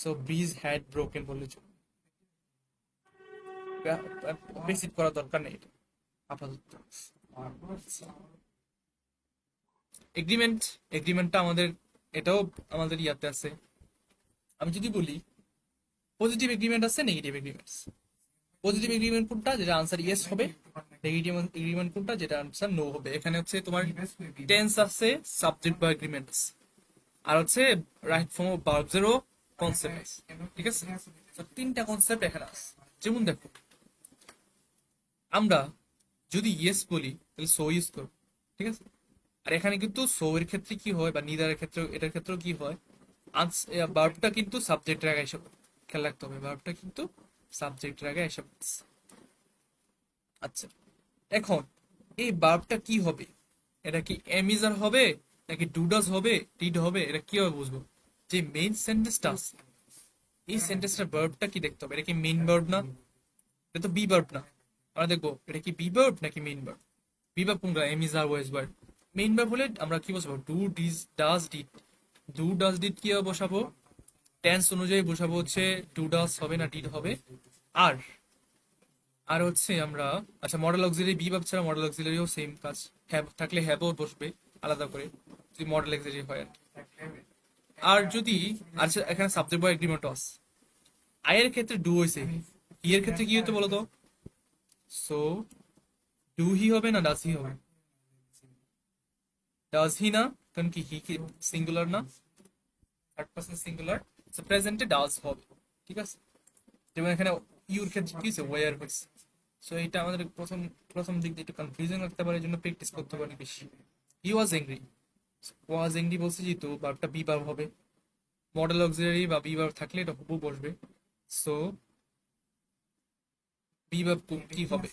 So bridge had broken বললে বেসিক করার দরকার নেই এটা আপাতত। এগ্রিমেন্ট, এগ্রিমেন্টটা আমাদের, এটাও আমাদের ইয়াতে আছে। আমি যদি বলি পজিটিভ এগ্রিমেন্ট আছে, নেগেটিভ এগ্রিমেন্টস, পজিটিভ এগ্রিমেন্ট কোনটা, যেটা আনসার ইয়েস হবে। নেগেটিভ এগ্রিমেন্ট কোনটা, যেটা আনসার নো হবে। এখানে হচ্ছে তোমার টেন্স আছে, সাবজেক্ট বা এগ্রিমেন্ট আছে, আর হচ্ছে রাইট ফর্ম অফ ভার্বসেরও কনসেপ্ট আছে। ঠিক আছে, তো তিনটা কনসেপ্ট এখানে আছে। যেমন দেখো, আমরা যদি ইয়েস বলি তাহলে সো ইউজ করব, ঠিক আছে। আর এখানে কিন্তু সো এর ক্ষেত্রে কি হয়, বা নিদারের ক্ষেত্রে, এটার ক্ষেত্রেও কি হয়, ভার্বটা কিন্তু সাবজেক্টের আগে এসে পড়ে। খেয়াল রাখতে হবে, ভার্বটা কিন্তু সাবজেক্টের আগে এসে পড়ছে। আচ্ছা, এখন এই ভার্বটা কি হবে, এটা কি এমিজার হবে নাকি ডুডাস হবে, ডিড হবে, এটা কিভাবে বুঝবো? যে মেইন সেন্টেন্সটা আছে, এই সেন্টেন্সটার ভার্বটা কি দেখতে হবে। এটা কি মেইন ভার্ব না? এটা তো বি ভার্ব না। আমরা দেখবো এটা কি বি ভার্ব নাকি মেইন ভার্ব। বি ভার্ব কোনটা, এমিজার, ওয়েস ভার্ব। মেইন ভার্ব হলে আমরা কি বসাবো, do, does, does, did. Do, does, did কিভাবে বসাবো, টেন্স অনুযায়ী বসাবো, হচ্ছে ডু ডাজ হবে না ডিড হবে। আর আর হচ্ছে আমরা, আচ্ছা, মডেল অক্সিলারি, বি ভার্ব ছাড়া মডেল অক্সিলারিও সেম কাজ, হ্যাভ থাকলে হ্যাভও বসবে আলাদা করে, যদি মডেল অক্সিলারি হয় আর কি। আর যদি, আচ্ছা, এখানে সাবজেক্ট বা এগ্রিমেন্টও আছে। আই এর ক্ষেত্রে ডু হয়েছে, হি এর ক্ষেত্রে কি হতো বলো তো? সো ডু হি হবে না ডাজ হি হবে? ডাজ হি না, কারণ কি হি সিঙ্গুলার না, থার্ড পারসন সিঙ্গুলার, সো প্রেজেন্টে ডাজ হবে। ঠিক আছে, যেমন এখানে ইউর ক্ষেত্রে কি হয়েছে, ওয়ার হয়েছে। সো এটা আমাদের প্রথম প্রথম দিক দিয়ে একটু কনফিউশন রাখতে পারে, এই জন্য প্র্যাকটিস করতে পারি বেশি। হি ওয়াজ এংরি, ওয়াজ এংরি বলছে যেহেতু ভার্বটা বি ভার্ব হবে, মডেল অক্সিলারি বা বি ভার্ব থাকলে এটা হুবহু বসবে। সো বি ভার্ব কি হবে,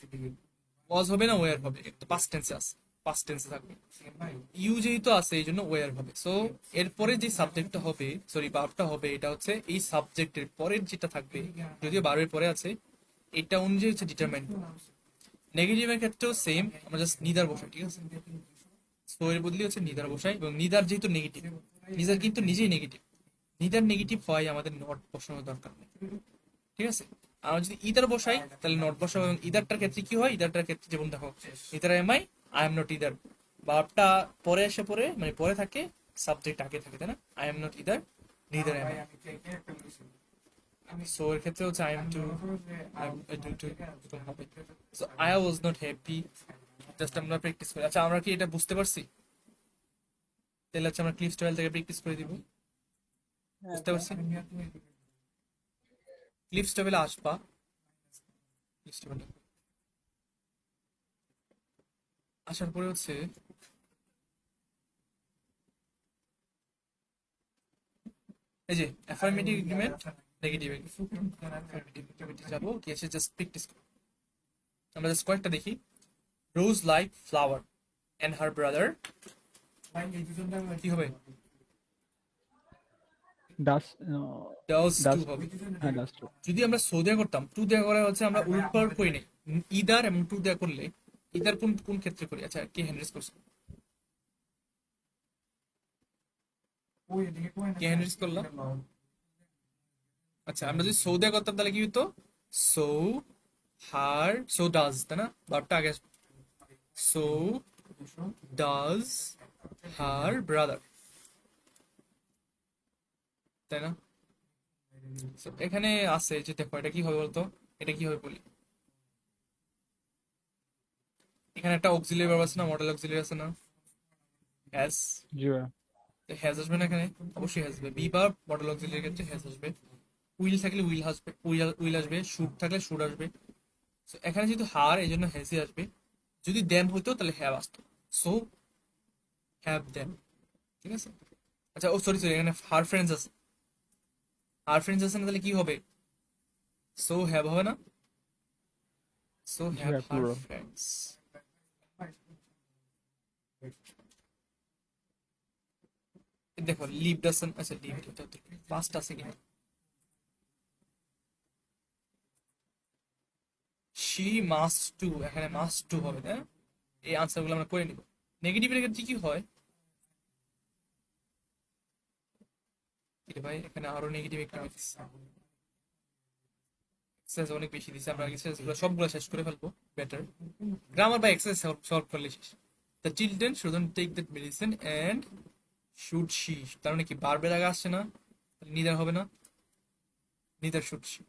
ওয়াজ হবে না ওয়ার হবে? এটা পাস্ট টেন্সে আছে, পাস্ট টেন্সে থাকবে। ইউ যেহেতু আছে এই জন্য ওয়ার হবে। সো এরপরে যে সাবজেক্টটা হবে, সরি ভার্বটা হবে, এটা হচ্ছে এই সাবজেক্টের পরের যেটা থাকবে, যদিও ভার্বের পরে আছে, এটা অনুযায়ী হচ্ছে ডিটারমাইন। নেগেটিভের ক্ষেত্রেও সেম, আমরা জাস্ট নিদার বসাই, ঠিক আছে। সো এর বদলে হচ্ছে নিদার বসাই, এবং নিদার যেহেতু নেগেটিভ, নিদার কিন্তু নিজেই নেগেটিভ, নিদার নেগেটিভ হয়, আমাদের নট বসানোর দরকার নেই। ঠিক আছে, আমরা যদি ইদার বসাই তাহলে নট বসাবো। এবং ইদারটার ক্ষেত্রে কি হয়, ইদারটার ক্ষেত্রে যেমন দেখো, either am I am not either, ভার্বটা পরে এসে পরে, মানে পরে থাকে, সাবজেক্ট আগে থাকে, তাই না? I am not either, neither am I. So এর ক্ষেত্রে হচ্ছে আই এম টু, হবে। So I was not happy. Just আমরা প্র্যাকটিস করি। আচ্ছা, আমরা কি এটা বুঝতে পারছি? তাহলে হচ্ছে আমরা ক্লিপস 12 থেকে প্র্যাকটিস করে দিব। হ্যাঁ বুঝতে হ্যাঁ পারছি? ক্লিপস 12 আসবা, ক্লিপস 12 আসার পরে হচ্ছে এই যে অ্যাফার্মেটিভ এগ্রিমেন্ট, নেগেটিভ এগ্রিমেন্ট যাবো, কি আছে জাস্ট প্র্যাকটিস করব। আমরা জাস্ট কয়েকটা দেখি। Rose like flower and her brother, কি হবে? ডাস ডাজ টু ডাস হবে। হ্যাঁ ডাস টু। যদি আমরা সো দেয়া করতাম, টু দেয়া করে হচ্ছে আমরা উলট পালট করি নাই, ইদার এবং টু দেয়া করলে, ইদার কোন কোন ক্ষেত্রে করি? আচ্ছা, কে হ্যান্ডেস করছে, কে হ্যান্ডেস করলাম? আচ্ছা, আমরা যদি সো দেয়া করতাম তাহলে কি হতো, সো হার, সো ডাজ, তাই না? ভার্বটা আগে আসবে। সো ডাজ হার ব্রাদার, তাই না? So, এখানে আছে যে দেখো, এটা কি হবে বলতো, এটা কি হবে বলি। এখানে একটা অক্সিলারি ভার্ব আছে না, মডেল অক্সিলারি আছে না, হ্যাজ। জি ভাইয়া। হ্যাজ আসবে না এখানে? অবশ্যই আসবে। বি ভার্ব মডেল অক্সিলারির ক্ষেত্রে হ্যাজ আসবে। উইল থাকলে উইল আসবে, উইল আসবে। শুড থাকলে শুড আসবে। So, এখানে যেহেতু হার, এই জন্য হ্যাজই আসবে। যদি দেম হইতো তাহলে হ্যাভ আসতো, সো হ্যাভ দেম। ঠিক আছে। আচ্ছা, ও সরি সরি, এখানে হার ফ্রেন্ডস আছে, হার ফ্রেন্ডস আছে না, তাহলে কি হবে, সো হ্যাভ হবে না? সো জি হ্যাভ ভাইয়া হার পুরো। ফ্রেন্ডস। দেখো লিভ ডাসন, আচ্ছা লিভ পাস্ট আছে কিনা, শি মাস্ট টু, এখানে মাস্ট টু হবে, তাই না? এই আনসার গুলো আমরা করে নিব। নেগেটিভের ক্ষেত্রে কি হয়, কি রে ভাই, এখানে আরো নেগেটিভ একটা এক্সারসাইজ অনেক বেশি দিচ্ছে, আমরা এক্সারসাইজ সবগুলো শেষ করে ফেলবো বেটার। গ্রামার বা এক্সারসাইজ সলভ করলে শেষ। The children shouldn't take that medicine and should she, তার মানে কি ভার্বের আগে আসছে না, নিদার হবে না, নিদার শুড শি।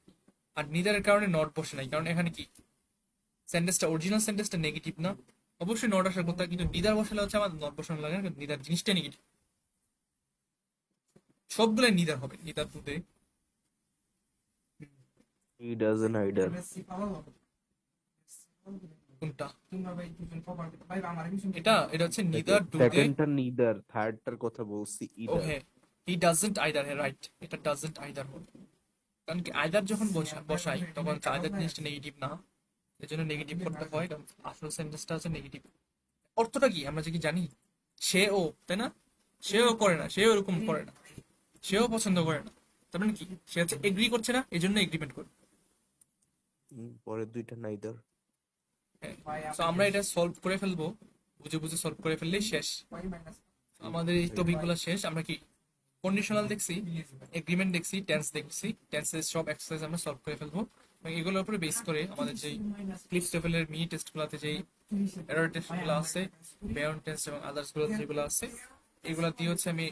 আর নিদারের কারণে নট বসে নাই, কারণ এখানে কি সেন্টেন্সটা অরিজিনাল সেন্টেন্সটা নেগেটিভ না, অবশ্যই নট আসার কথা, কিন্তু নিদার বসালে হচ্ছে আমার নট বসানো লাগে না, কারণ নিদার জিনিসটা নেগেটিভ, সবগুলাই নিদার হবে, নিদার দুধে। He doesn't আইডার। কোনটা? এটা এটা হচ্ছে নিদার দুধে। সেকেন্ডটা নিদার, থার্ডটার কথা বলছি ও ইদার। হ্যাঁ, হি ডাজন্ট আইদার, হ্যাঁ রাইট, এটা ডাজন্ট আইদার হবে, কারণ কি আইদার যখন বসাই তখন আইদার জিনিসটা নেগেটিভ না, এর জন্য নেগেটিভ করতে হয়, কারণ আসল সেন্টেন্সটা হচ্ছে নেগেটিভ। অর্থটা কি আমরা যে কি জানি, সে ও, তাই না? সেও করে না, সেও এরকম করে না, সেও পছন্দ করে না, তার মানে কি সে হচ্ছে এগ্রি করছে না, এই জন্য এগ্রিমেন্ট করে। পরের দুইটা নাইদার। হ্যাঁ, তো আমরা এটা সলভ করে ফেলবো, বুঝে বুঝে সলভ করে ফেললেই শেষ, আমাদের এই টপিকগুলো শেষ। আমরা কি কন্ডিশনাল দেখছি, এগ্রিমেন্ট দেখছি, টেন্স দেখছি, টেন্সের সব এক্সারসাইজ আমরা সলভ করে ফেলবো, এবং এগুলোর উপরে বেস করে আমাদের যেই ক্লিপস লেভেলের মিনি টেস্টগুলোতে যেই এরর টেস্টগুলো আছে, বেয়ন টেস্ট এবং আদার্স গুলো যেগুলো আছে, এগুলো দিয়ে হচ্ছে আমি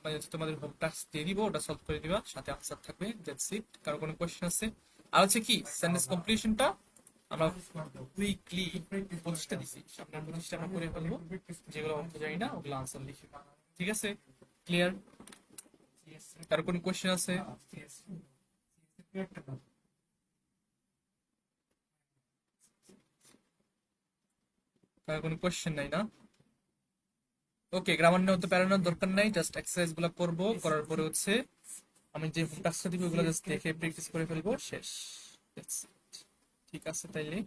মানে হচ্ছে তোমাদের হোম টাস্ক দিয়ে দিব, ওটা সলভ করে দিবা, সাথে আনসার থাকবে, দ্যাটস ইট। কারো কোনো কোয়েশ্চেন আছে? আর হচ্ছে কি সেন্টেন্স কমপ্লিশনটা আমরা উইকলি 25টা দিছি, সামনের 25টা আমরা করে ফেলবো, যেগুলো অর্থ জানি না ওগুলো আনসার লিখি, ঠিক আছে? ক্লিয়ার? কারো কোনো কোয়েশ্চেন আছে? কারো কোনো কোয়েশ্চেন নাই না? ওকে, গ্রামার নিয়ে হতে প্যারানোর দরকার নাই, জাস্ট এক্সারসাইজ গুলো করবো, করার পরে হচ্ছে আমি যে হোম টাস্কটা দিব ওগুলো জাস্ট দেখে প্র্যাকটিস করে ফেলবো, শেষ। That's it. ঠিক আছে তাইলে।